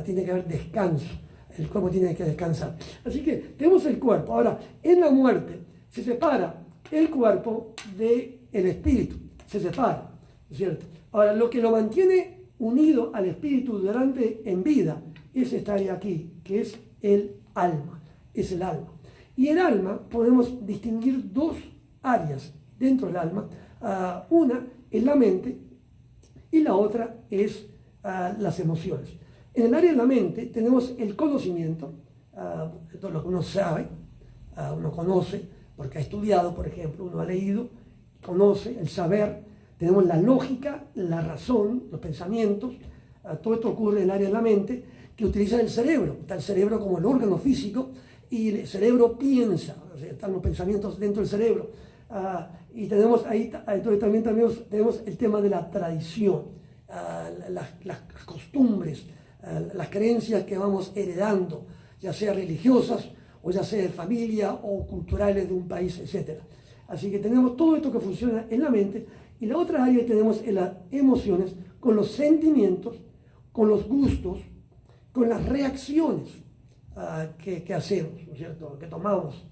Tiene que haber descanso. El cuerpo tiene que descansar. Así que tenemos el cuerpo. Ahora, en la muerte se separa el cuerpo del espíritu. Se separa, ¿cierto? Ahora, lo que lo mantiene unido al espíritu en vida es esta área aquí, que es el alma. Es el alma. Y el alma podemos distinguir 2 áreas dentro del alma. Una es la mente y la otra es las emociones. En el área de la mente tenemos el conocimiento, todo lo que uno sabe, uno conoce, porque ha estudiado, por ejemplo, uno ha leído, conoce, el saber. Tenemos la lógica, la razón, los pensamientos. Todo esto ocurre en el área de la mente, que utiliza el cerebro. Está el cerebro como el órgano físico y el cerebro piensa, o sea, están los pensamientos dentro del cerebro. Y tenemos ahí, entonces también tenemos el tema de la tradición, las costumbres, las creencias que vamos heredando, ya sea religiosas o ya sea de familia o culturales de un país, etc. Así que tenemos todo esto que funciona en la mente. Y la otra área que tenemos es las emociones, con los sentimientos, con los gustos, con las reacciones que hacemos, ¿no es cierto?, que tomamos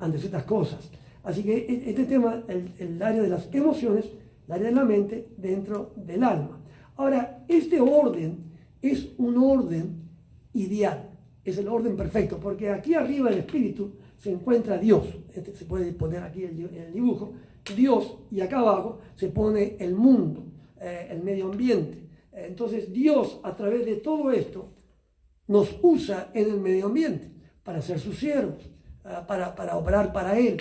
ante ciertas cosas. Así que este tema, el área de las emociones, el área de la mente dentro del alma. Ahora, este orden es un orden ideal, es el orden perfecto, porque aquí arriba del espíritu se encuentra Dios. Se puede poner aquí el dibujo, Dios, y acá abajo se pone el mundo, el medio ambiente. Entonces Dios, a través de todo esto, nos usa en el medio ambiente para ser sus siervos, para obrar para Él.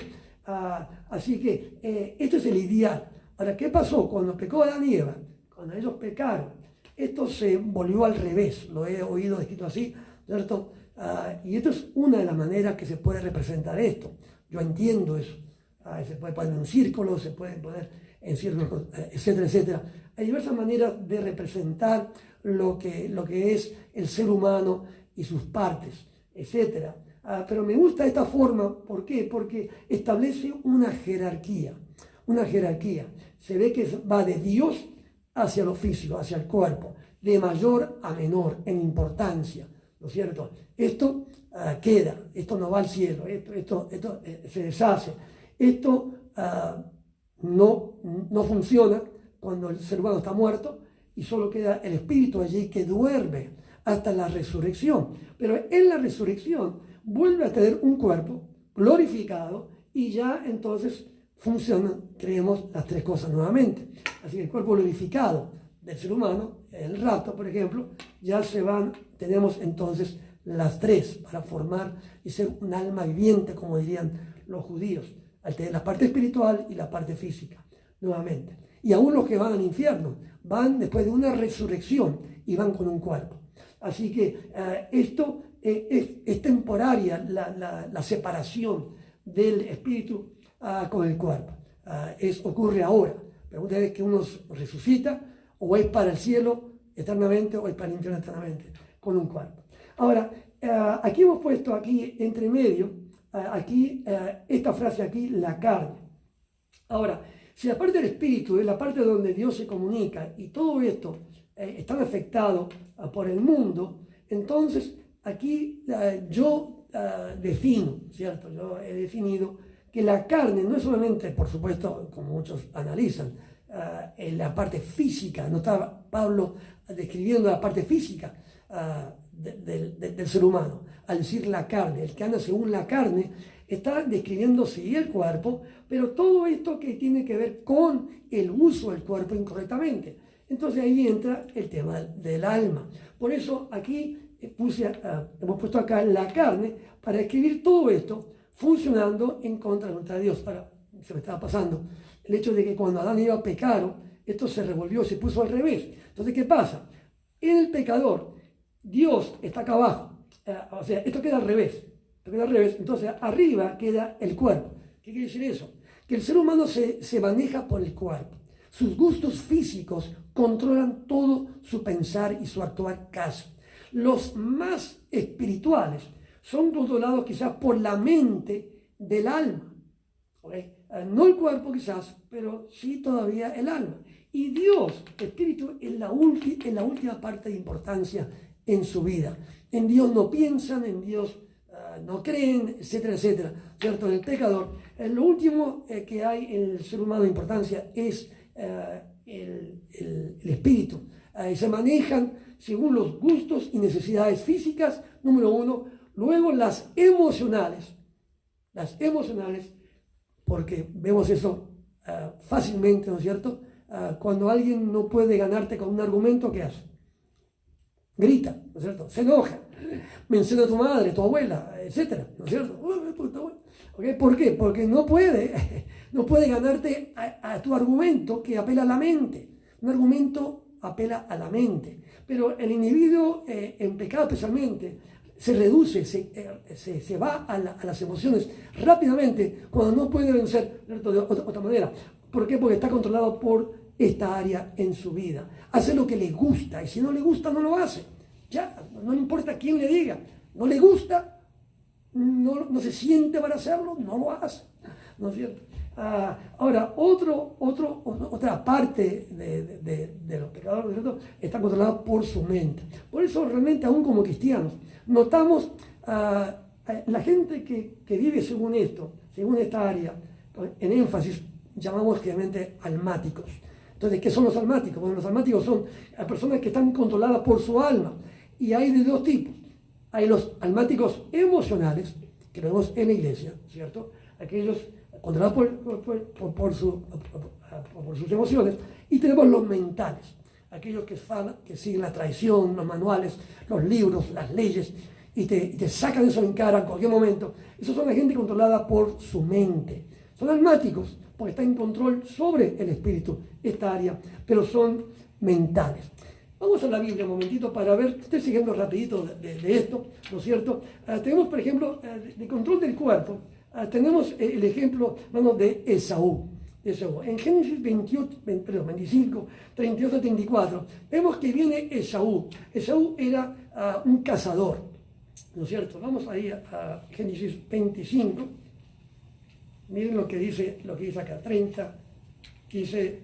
Así que esto es el ideal. Ahora, ¿qué pasó cuando pecó Adán y Eva? Cuando ellos pecaron, esto se volvió al revés. Lo he oído escrito así, ¿cierto? Y esto es una de las maneras que se puede representar esto. Yo entiendo eso. Se puede poner en un círculo, se puede poner en círculos, etcétera, etcétera. Hay diversas maneras de representar lo que es el ser humano y sus partes, etcétera. Pero me gusta esta forma, ¿por qué? Porque establece una jerarquía, una jerarquía. Se ve que va de Dios hacia lo físico, hacia el cuerpo, de mayor a menor en importancia, ¿no ¿no es cierto? Esto queda, esto no va al cielo, esto se deshace, esto no funciona cuando el ser humano está muerto y solo queda el espíritu allí que duerme hasta la resurrección. Pero en la resurrección vuelve a tener un cuerpo glorificado y ya entonces funcionan, creemos, las tres cosas nuevamente. Así que el cuerpo glorificado del ser humano, el rapto, por ejemplo, ya tenemos entonces las tres para formar y ser un alma viviente, como dirían los judíos, al tener la parte espiritual y la parte física, nuevamente. Y aún los que van al infierno, van después de una resurrección y van con un cuerpo. Así que esto es temporaria, la separación del espíritu con el cuerpo. Ocurre ahora, pero una vez que uno resucita, o es para el cielo eternamente o es para el infierno eternamente, con un cuerpo. Ahora, aquí hemos puesto aquí entre medio, esta frase aquí, la carne. Ahora, si la parte del espíritu es la parte donde Dios se comunica y todo esto está afectado por el mundo, entonces aquí yo defino, ¿cierto? Yo he definido que la carne no es solamente, por supuesto, como muchos analizan, en la parte física, no está Pablo describiendo la parte física del ser humano, al decir la carne, el que anda según la carne, está describiendo sí el cuerpo, pero todo esto que tiene que ver con el uso del cuerpo incorrectamente. Entonces ahí entra el tema del alma. Por eso aquí hemos puesto acá la carne para describir todo esto funcionando en contra de la voluntad de Dios. Ahora, se me estaba pasando el hecho de que cuando Adán y Eva pecaron, esto se revolvió, se puso al revés. Entonces, ¿qué pasa? En el pecador, Dios está acá abajo. O sea, esto queda al revés. Entonces, arriba queda el cuerpo. ¿Qué quiere decir eso? Que el ser humano se maneja por el cuerpo. Sus gustos físicos controlan todo su pensar y su actuar casi. Los más espirituales son controlados quizás por la mente del alma. ¿Okay? No el cuerpo quizás, pero sí todavía el alma. Y Dios, espíritu, es la última parte de importancia en su vida. En Dios no piensan, en Dios no creen, etcétera, etcétera. ¿Cierto? En el pecador, lo último que hay en el ser humano de importancia es el espíritu. Se manejan según los gustos y necesidades físicas, número uno. Luego las emocionales, porque vemos eso fácilmente, ¿no es cierto? Cuando alguien no puede ganarte con un argumento, ¿qué hace? Grita, ¿no es cierto? Se enoja, menciona a tu madre, tu abuela, etcétera, ¿no es cierto? ¿Okay? ¿Por qué? Porque no puede ganarte a tu argumento que apela a la mente. Un argumento apela a la mente, pero el individuo en pecado especialmente se reduce, se va a las emociones rápidamente cuando no puede vencer de otra manera. ¿Por qué? Porque está controlado por esta área en su vida. Hace lo que le gusta y si no le gusta no lo hace. Ya, no importa quién le diga, no le gusta, no se siente para hacerlo, no lo hace. ¿No es cierto? Ahora, otra parte de los pecadores, ¿no es cierto?, está controlada por su mente. Por eso realmente aún como cristianos notamos la gente que vive según esta área, en énfasis llamamos realmente almáticos. Entonces, ¿qué son los almáticos? Bueno, los almáticos son personas que están controladas por su alma y hay de dos tipos. Hay los almáticos emocionales, que lo vemos en la iglesia, ¿cierto? Aquellos controlados por sus emociones, y tenemos los mentales, aquellos que siguen la tradición, los manuales, los libros, las leyes, y te sacan eso en cara en cualquier momento. Esos son la gente controlada por su mente. Son almáticos, porque está en control sobre el espíritu, esta área, pero son mentales. Vamos a la Biblia un momentito para ver, estoy siguiendo rapidito de esto, ¿no es cierto? Tenemos, por ejemplo, de control del cuerpo, tenemos el ejemplo, vamos, de Esaú. En Génesis 25, 38 a 34, vemos que viene Esaú. Esaú era un cazador, ¿no es cierto? Vamos ahí a Génesis 25. Miren lo que dice acá, 30, dice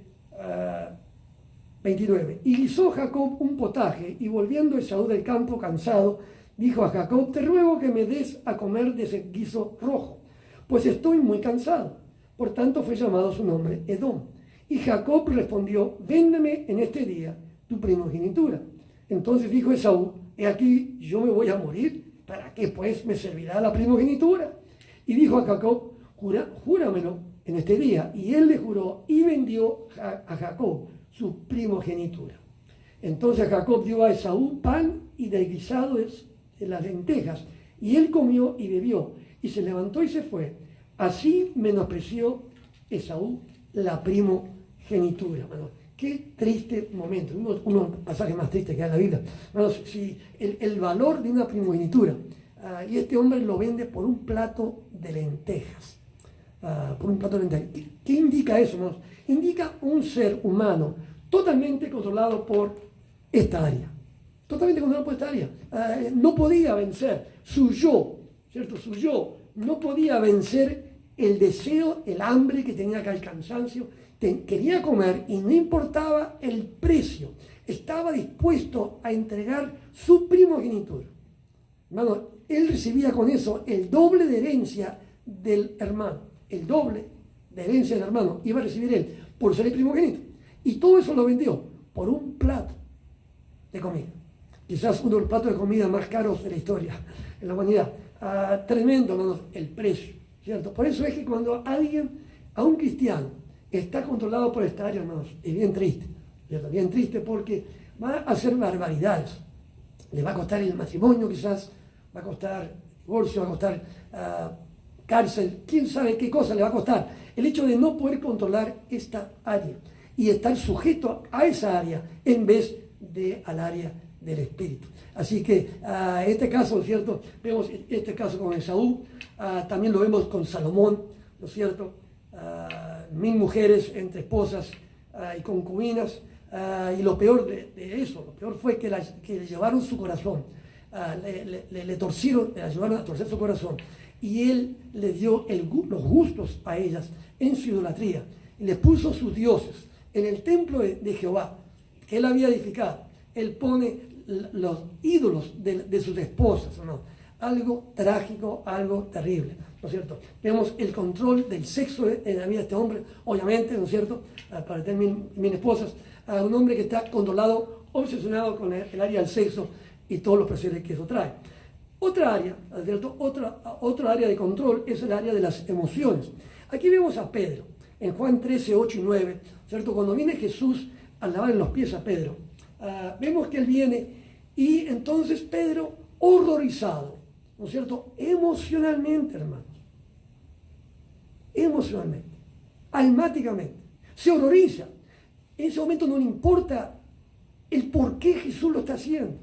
29. Y hizo Jacob un potaje, y volviendo Esaú del campo cansado, dijo a Jacob: te ruego que me des a comer de ese guiso rojo, pues estoy muy cansado. Por tanto fue llamado su nombre Edom. Y Jacob respondió: véndeme en este día tu primogenitura. Entonces dijo Esaú: he aquí, yo me voy a morir, ¿para qué pues me servirá la primogenitura? Y dijo a Jacob: júramelo en este día. Y él le juró y vendió a Jacob su primogenitura. Entonces Jacob dio a Esaú pan y de guisado de las lentejas, y él comió y bebió, y se levantó y se fue. Así menospreció Esaú la primogenitura. Bueno, qué triste momento, uno de los pasajes más tristes que hay en la Biblia. Bueno, si el valor de una primogenitura, y este hombre lo vende por un plato de lentejas. Por un plato de lentejas. ¿Qué indica eso, hermanos? Indica un ser humano totalmente controlado por esta área. Totalmente controlado por esta área. No podía vencer su yo, ¿cierto? Su yo no podía vencer el deseo, el hambre que tenía acá, el cansancio. Quería comer y no importaba el precio. Estaba dispuesto a entregar su primogenitura. Hermano, él recibía con eso el doble de herencia del hermano. El doble de herencia del hermano iba a recibir él por ser el primogénito. Y todo eso lo vendió por un plato de comida. Quizás uno de los platos de comida más caros de la historia, en la humanidad. Tremendo, hermanos, el precio, ¿cierto? Por eso es que cuando a un cristiano, está controlado por esta área, hermanos, es bien triste, ¿cierto? Bien triste porque va a hacer barbaridades. Le va a costar el matrimonio, quizás, va a costar divorcio, va a costar cárcel, quién sabe qué cosa le va a costar. El hecho de no poder controlar esta área y estar sujeto a esa área en vez de al área del espíritu. Así que este caso, ¿cierto? Vemos este caso con Esaú, también lo vemos con Salomón, ¿no es cierto? 1000 mujeres entre esposas y concubinas, y lo peor de eso, lo peor fue que le llevaron su corazón, le torcieron, le llevaron a torcer su corazón, y él le dio los gustos a ellas en su idolatría, y les puso sus dioses en el templo de Jehová, que él había edificado. Él pone los ídolos de sus esposas, ¿no? Algo trágico, algo terrible, ¿no es cierto? Vemos el control del sexo en la vida de este hombre, obviamente, ¿no es cierto? Para tener 1000 esposas, un hombre que está controlado, obsesionado con el área del sexo y todos los placeres que eso trae. Otra área, ¿cierto? Otra área de control es el área de las emociones. Aquí vemos a Pedro, en Juan 13, 8 y 9, ¿cierto? Cuando viene Jesús a lavarle los pies a Pedro, vemos que él viene y entonces Pedro, horrorizado, ¿no es cierto? Emocionalmente, hermanos. Emocionalmente, almáticamente, se horroriza. En ese momento no le importa el por qué Jesús lo está haciendo.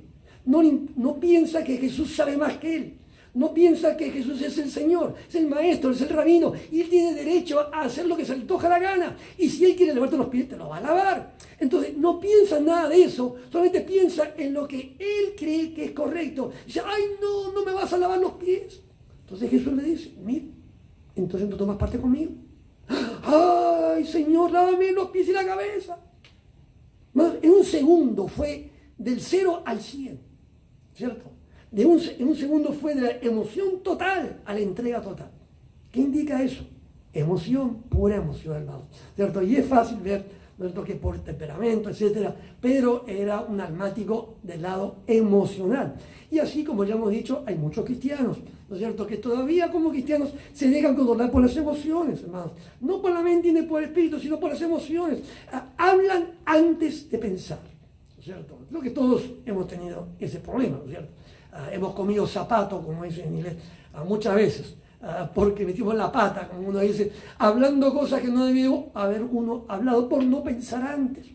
No piensa que Jesús sabe más que él. No piensa que Jesús es el Señor, es el Maestro, es el Rabino, y él tiene derecho a hacer lo que se le antoja la gana. Y si él quiere lavarte los pies, te lo va a lavar. Entonces, no piensa en nada de eso, solamente piensa en lo que él cree que es correcto. Dice: ay, no me vas a lavar los pies. Entonces Jesús le dice: mira, entonces no tomas parte conmigo. Ay, Señor, lávame los pies y la cabeza. En un segundo fue del 0 al 100, ¿cierto? En un segundo fue de la emoción total a la entrega total. ¿Qué indica eso? Emoción, pura emoción, hermano, ¿cierto? Y es fácil ver, ¿cierto?, que por temperamento, etcétera, Pedro era un almático del lado emocional. Y así, como ya hemos dicho, hay muchos cristianos, ¿no es cierto?, que todavía como cristianos se dejan controlar por las emociones, hermanos. No por la mente ni por el espíritu, sino por las emociones. Hablan antes de pensar, ¿no es cierto? Creo que todos hemos tenido ese problema, ¿no es cierto? Hemos comido zapato, como dicen en inglés, muchas veces, porque metimos la pata, como uno dice, hablando cosas que no debió haber uno hablado por no pensar antes.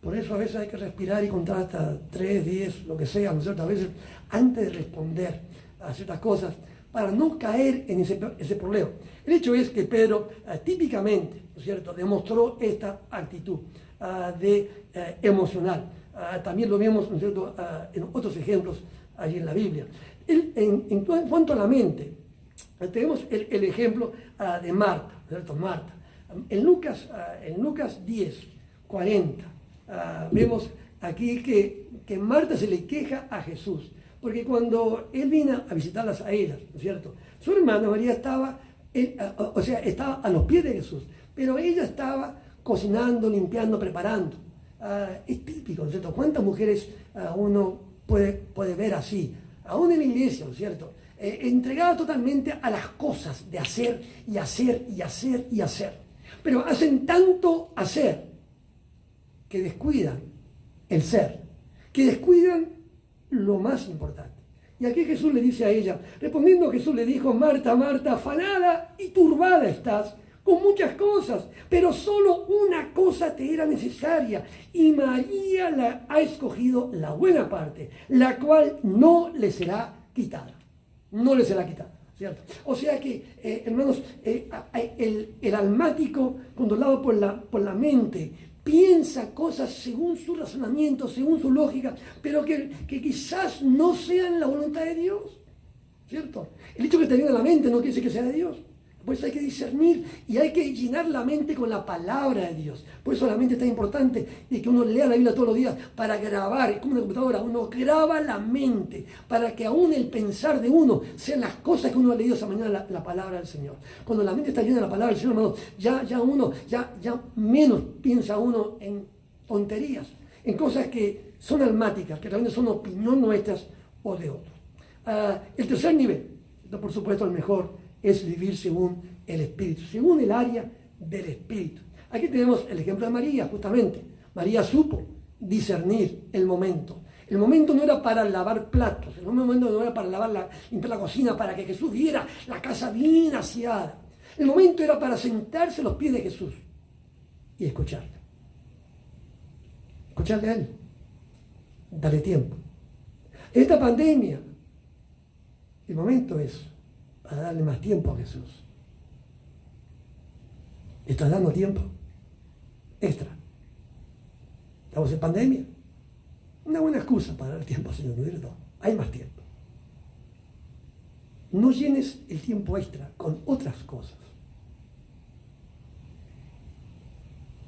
Por eso a veces hay que respirar y contar hasta 3, 10, lo que sea, ¿no es cierto? A veces antes de responder a ciertas cosas, para no caer en ese problema. El hecho es que Pedro típicamente, ¿no es cierto?, demostró esta actitud emocional. También lo vemos, ¿no es cierto?, en otros ejemplos allí en la Biblia. En cuanto a la mente, tenemos el ejemplo de Marta, ¿no es cierto? Marta. En Lucas 10, 40, vemos aquí que Marta se le queja a Jesús Porque cuando él vino a visitarlas a ellas, ¿no es cierto? Su hermana María estaba, estaba a los pies de Jesús, pero ella estaba cocinando, limpiando, preparando. Es típico, ¿no es cierto? ¿Cuántas mujeres uno puede ver así? Aún en la iglesia, ¿no es cierto? Entregada totalmente a las cosas de hacer y hacer y hacer y hacer. Pero hacen tanto hacer que descuidan el ser, que descuidan lo más importante. Y aquí Jesús le dice a ella, respondiendo Jesús le dijo, Marta, Marta, afanada y turbada estás con muchas cosas, pero solo una cosa te era necesaria, y María la ha escogido la buena parte, la cual no le será quitada. No le será quitada, ¿cierto? O sea que, hermanos, el almático, controlado por la mente, piensa cosas según su razonamiento, según su lógica, pero que quizás no sean la voluntad de Dios, ¿cierto? El hecho que te viene a la mente no quiere decir que sea de Dios. Por eso hay que discernir y hay que llenar la mente con la palabra de Dios. Por eso la mente es tan importante de que uno lea la Biblia todos los días para grabar. Es como una computadora, uno graba la mente para que aún el pensar de uno sean las cosas que uno ha leído esa mañana, la palabra del Señor. Cuando la mente está llena de la palabra del Señor, hermano, ya menos piensa uno en tonterías, en cosas que son almáticas, que realmente son opinión nuestras o de otros. El tercer nivel, por supuesto el mejor, es vivir según el Espíritu, según el área del Espíritu. Aquí tenemos el ejemplo de María, justamente. María supo discernir el momento. El momento no era para lavar platos, el momento no era para limpiar la cocina, para que Jesús viera la casa bien aseada. El momento era para sentarse a los pies de Jesús y escucharle. Escucharle a Él. Darle tiempo. En esta pandemia, el momento es para darle más tiempo a Jesús. ¿Estás dando tiempo extra? Estamos en pandemia. Una buena excusa para dar tiempo al Señor, ¿no es cierto? Hay más tiempo. No llenes el tiempo extra con otras cosas.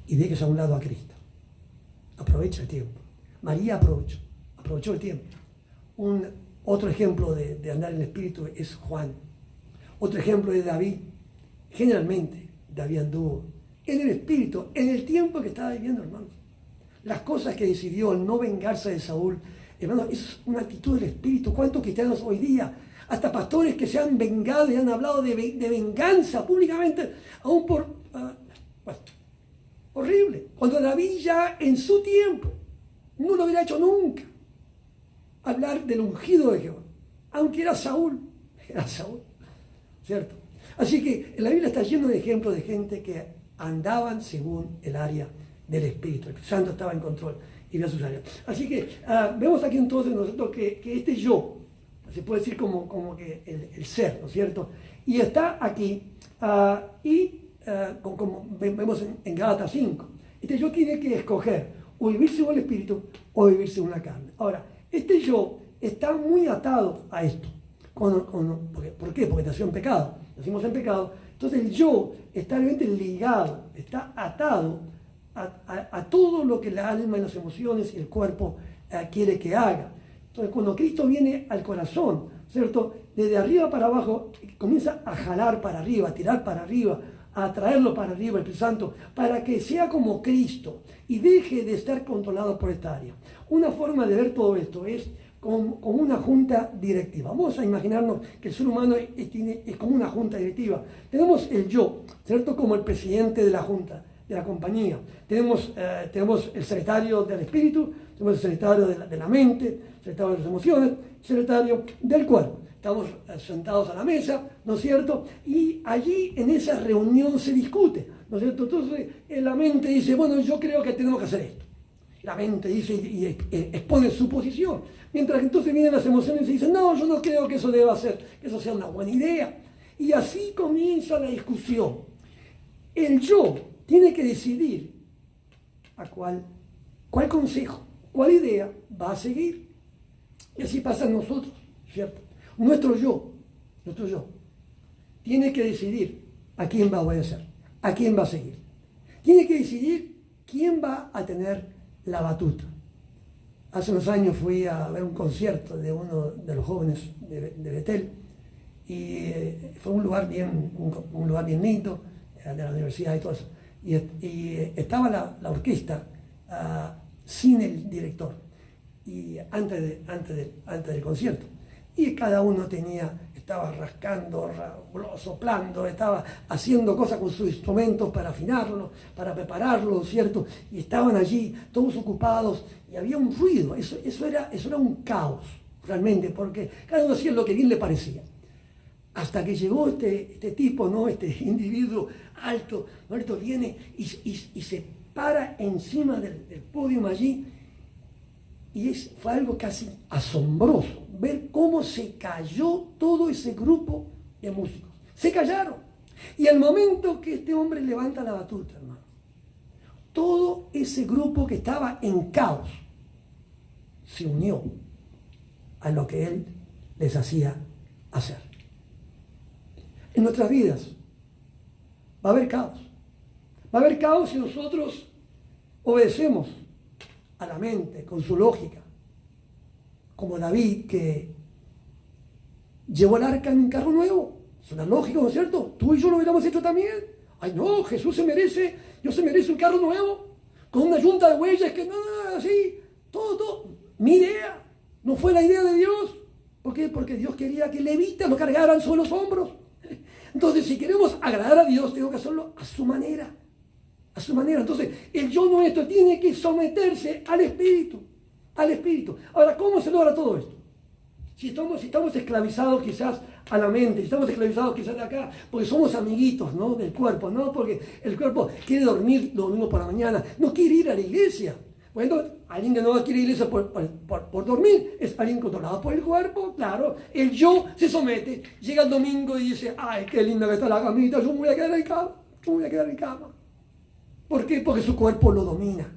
Y dejes a un lado a Cristo. Aprovecha el tiempo. María aprovechó el tiempo. Otro ejemplo de andar en el Espíritu es Juan. Otro ejemplo es David. Generalmente David anduvo en el Espíritu, en el tiempo que estaba viviendo, hermanos. Las cosas que decidió, el no vengarse de Saúl, hermanos, es una actitud del Espíritu. ¿Cuántos cristianos hoy día, hasta pastores que se han vengado y han hablado de venganza públicamente, aún por... horrible. Cuando David ya en su tiempo no lo hubiera hecho nunca. Hablar del ungido de Jehová, aunque era Saúl, ¿cierto? Así que en la Biblia está lleno de ejemplos de gente que andaban según el área del Espíritu. El Santo estaba en control y veía sus áreas. Así que vemos aquí entonces nosotros que este yo, se puede decir como que el ser, ¿no es cierto? Y está aquí, como vemos en Gálatas 5, este yo tiene que escoger o vivir según el Espíritu o vivir según la carne. Ahora, este yo está muy atado a esto. ¿Por qué? Porque nació en pecado. Nacimos en pecado. Entonces el yo está realmente ligado, está atado a todo lo que la alma y las emociones y el cuerpo quiere que haga. Entonces cuando Cristo viene al corazón, ¿cierto? Desde arriba para abajo comienza a jalar para arriba, a tirar para arriba, a traerlo para arriba el Espíritu Santo, para que sea como Cristo y deje de estar controlado por esta área. Una forma de ver todo esto es como una junta directiva. Vamos a imaginarnos que el ser humano es como una junta directiva. Tenemos el yo, ¿cierto? Como el presidente de la junta, de la compañía. Tenemos el secretario del espíritu, tenemos el secretario de la mente, el secretario de las emociones, el secretario del cuerpo. Estamos sentados a la mesa, ¿no es cierto? Y allí en esa reunión se discute, ¿no es cierto? Entonces la mente dice, bueno, yo creo que tenemos que hacer esto. La mente dice y expone su posición. Mientras que entonces vienen las emociones y dicen, no, yo no creo que eso deba ser, que eso sea una buena idea. Y así comienza la discusión. El yo tiene que decidir a cuál consejo, cuál idea va a seguir. Y así pasa en nosotros, ¿cierto? Nuestro yo tiene que decidir a quién va a obedecer, a quién va a seguir. Tiene que decidir quién va a tener la batuta. Hace unos años fui a ver un concierto de uno de los jóvenes de Betel y fue un lugar un lugar bien lindo, de la universidad y todo eso. Y estaba la orquesta sin el director y antes del concierto. Y cada uno estaba rascando, soplando, estaba haciendo cosas con sus instrumentos para afinarlo, para prepararlo, ¿cierto? Y estaban allí todos ocupados y había un ruido, eso era un caos, realmente, porque cada uno hacía lo que bien le parecía. Hasta que llegó este tipo, ¿no? Este individuo alto, viene y se para encima del podio allí. Y fue algo casi asombroso ver cómo se cayó todo ese grupo de músicos. Se callaron. Y al momento que este hombre levanta la batuta, hermano, todo ese grupo que estaba en caos se unió a lo que él les hacía hacer. En nuestras vidas va a haber caos. Va a haber caos si nosotros obedecemos a la mente, con su lógica, como David, que llevó el arca en un carro nuevo. Suena lógico, ¿no es cierto? Tú y yo lo hubiéramos hecho también. Ay, no, Dios se merece un carro nuevo, con una yunta de huellas, que nada, así, todo. Mi idea, no fue la idea de Dios. ¿Por qué? Porque Dios quería que levitas lo cargaran sobre los hombros. Entonces, si queremos agradar a Dios, tengo que hacerlo a su manera. A su manera. Entonces, el yo nuestro tiene que someterse al Espíritu. Al Espíritu. Ahora, ¿cómo se logra todo esto? Si estamos esclavizados quizás a la mente, si estamos esclavizados quizás de acá, porque somos amiguitos, ¿no? Del cuerpo, ¿no? Porque el cuerpo quiere dormir los domingos por la mañana, no quiere ir a la iglesia. Bueno, alguien que no quiere ir a la iglesia por dormir es alguien controlado por el cuerpo, claro. El yo se somete, llega el domingo y dice, ay, qué linda que está la camita, yo me voy a quedar en cama. ¿Por qué? Porque su cuerpo lo domina.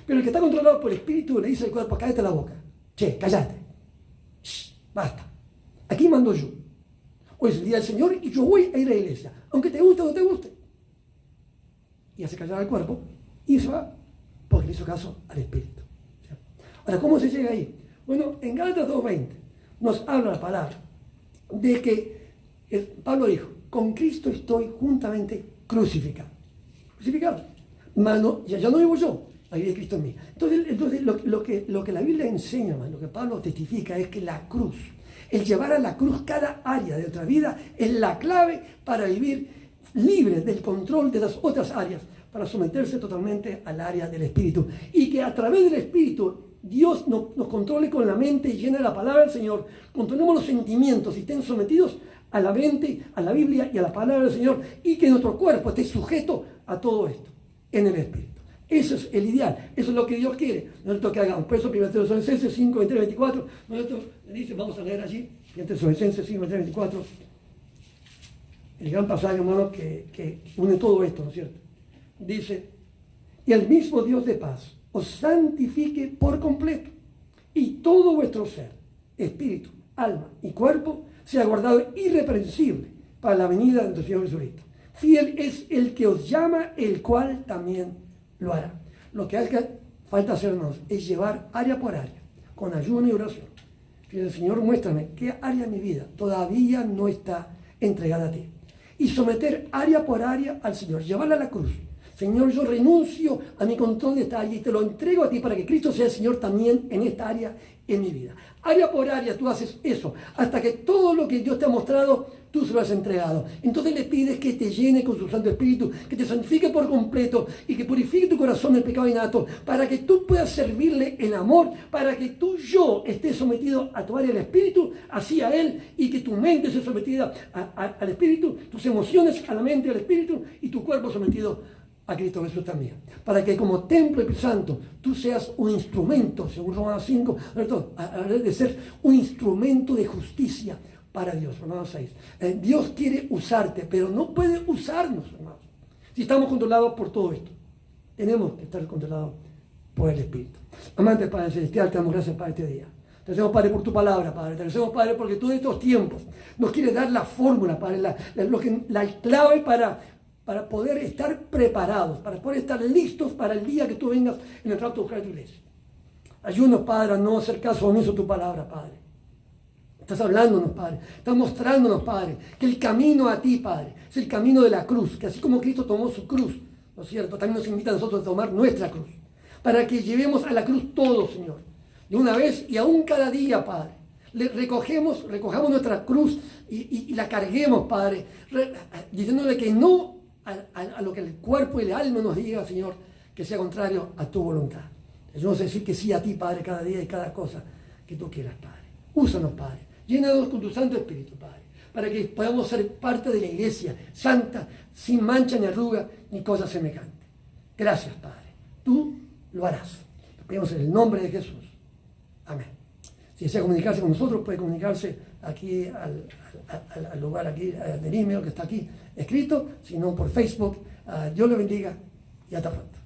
Pero el que está controlado por el espíritu le dice al cuerpo, cállate la boca. Che, cállate. Shh, basta. Aquí mando yo. Hoy es el día del Señor y yo voy a ir a la iglesia. Aunque te guste o no te guste. Y hace callar al cuerpo y se va porque le hizo caso al espíritu. Ahora, ¿cómo se llega ahí? Bueno, en Gálatas 2:20 nos habla la palabra de que Pablo dijo, con Cristo estoy juntamente crucificado. Mano, ya no vivo yo, la vida de Cristo en mí. Entonces lo que la Biblia enseña, lo que Pablo testifica es que la cruz, el llevar a la cruz cada área de nuestra vida es la clave para vivir libres del control de las otras áreas, para someterse totalmente al área del Espíritu. Y que a través del Espíritu Dios nos controle con la mente llena de la palabra del Señor, controlemos los sentimientos y estén sometidos a la mente, a la Biblia y a la palabra del Señor, y que nuestro cuerpo esté sujeto a todo esto en el Espíritu. Eso es el ideal, eso es lo que Dios quiere, nosotros que hagamos. Por eso 1 Tesalonicenses 5, 23, 24, nosotros dice, vamos a leer allí, 1 Tesalonicenses 5, 23, 24, el gran pasaje, hermano, que une todo esto, ¿no es cierto? Dice, y el mismo Dios de paz os santifique por completo, y todo vuestro ser, espíritu, alma y cuerpo, sea guardado irreprensible para la venida de nuestro Señor Jesucristo. Fiel es el que os llama, el cual también lo hará. Lo que falta hacernos es llevar área por área, con ayuno y oración. Fiel Señor, muéstrame qué área de mi vida todavía no está entregada a ti. Y someter área por área al Señor, llevarla a la cruz. Señor, yo renuncio a mi control de esta área y te lo entrego a ti para que Cristo sea el Señor también en esta área en mi vida. Área por área tú haces eso, hasta que todo lo que Dios te ha mostrado, tú se lo has entregado. Entonces le pides que te llene con su Santo Espíritu, que te santifique por completo y que purifique tu corazón del pecado innato, para que tú puedas servirle en amor, para que tu yo esté sometido a tu área del Espíritu, así a Él, y que tu mente esté sometida al Espíritu, tus emociones a la mente y al Espíritu, y tu cuerpo sometido a Cristo Jesús también, para que como templo del Espíritu Santo tú seas un instrumento, según Romanos 5, de ser un instrumento de justicia para Dios. Romanos 6. Dios quiere usarte, pero no puede usarnos, hermanos, si estamos controlados por todo esto. Tenemos que estar controlados por el Espíritu. Amante Padre Celestial, te damos gracias para este día. Te agradecemos, Padre, por tu palabra, Padre. Te agradecemos, Padre, porque tú de estos tiempos nos quieres dar la fórmula, Padre, la clave para poder estar preparados, para poder estar listos para el día que tú vengas en el rapto a buscar a tu iglesia. Ayúdanos, Padre, a no hacer caso omiso a tu palabra, Padre. Estás hablándonos, Padre. Estás mostrándonos, Padre, que el camino a ti, Padre, es el camino de la cruz. Que así como Cristo tomó su cruz, ¿no es cierto? También nos invita a nosotros a tomar nuestra cruz. Para que llevemos a la cruz todo, Señor. De una vez y aún cada día, Padre. Recojamos nuestra cruz y la carguemos, Padre. Diciéndole que no a lo que el cuerpo y el alma nos diga, Señor, que sea contrario a tu voluntad. Ayúdanos a decir que sí a ti, Padre, cada día y cada cosa que tú quieras, Padre. Úsanos, Padre. Llénanos con tu Santo Espíritu, Padre, para que podamos ser parte de la iglesia santa, sin mancha ni arruga ni cosa semejante. Gracias, Padre. Tú lo harás. Lo pedimos en el nombre de Jesús. Amén. Si desea comunicarse con nosotros, puede comunicarse aquí al lugar aquí del email que está aquí escrito, si no por Facebook. Dios le bendiga y hasta pronto.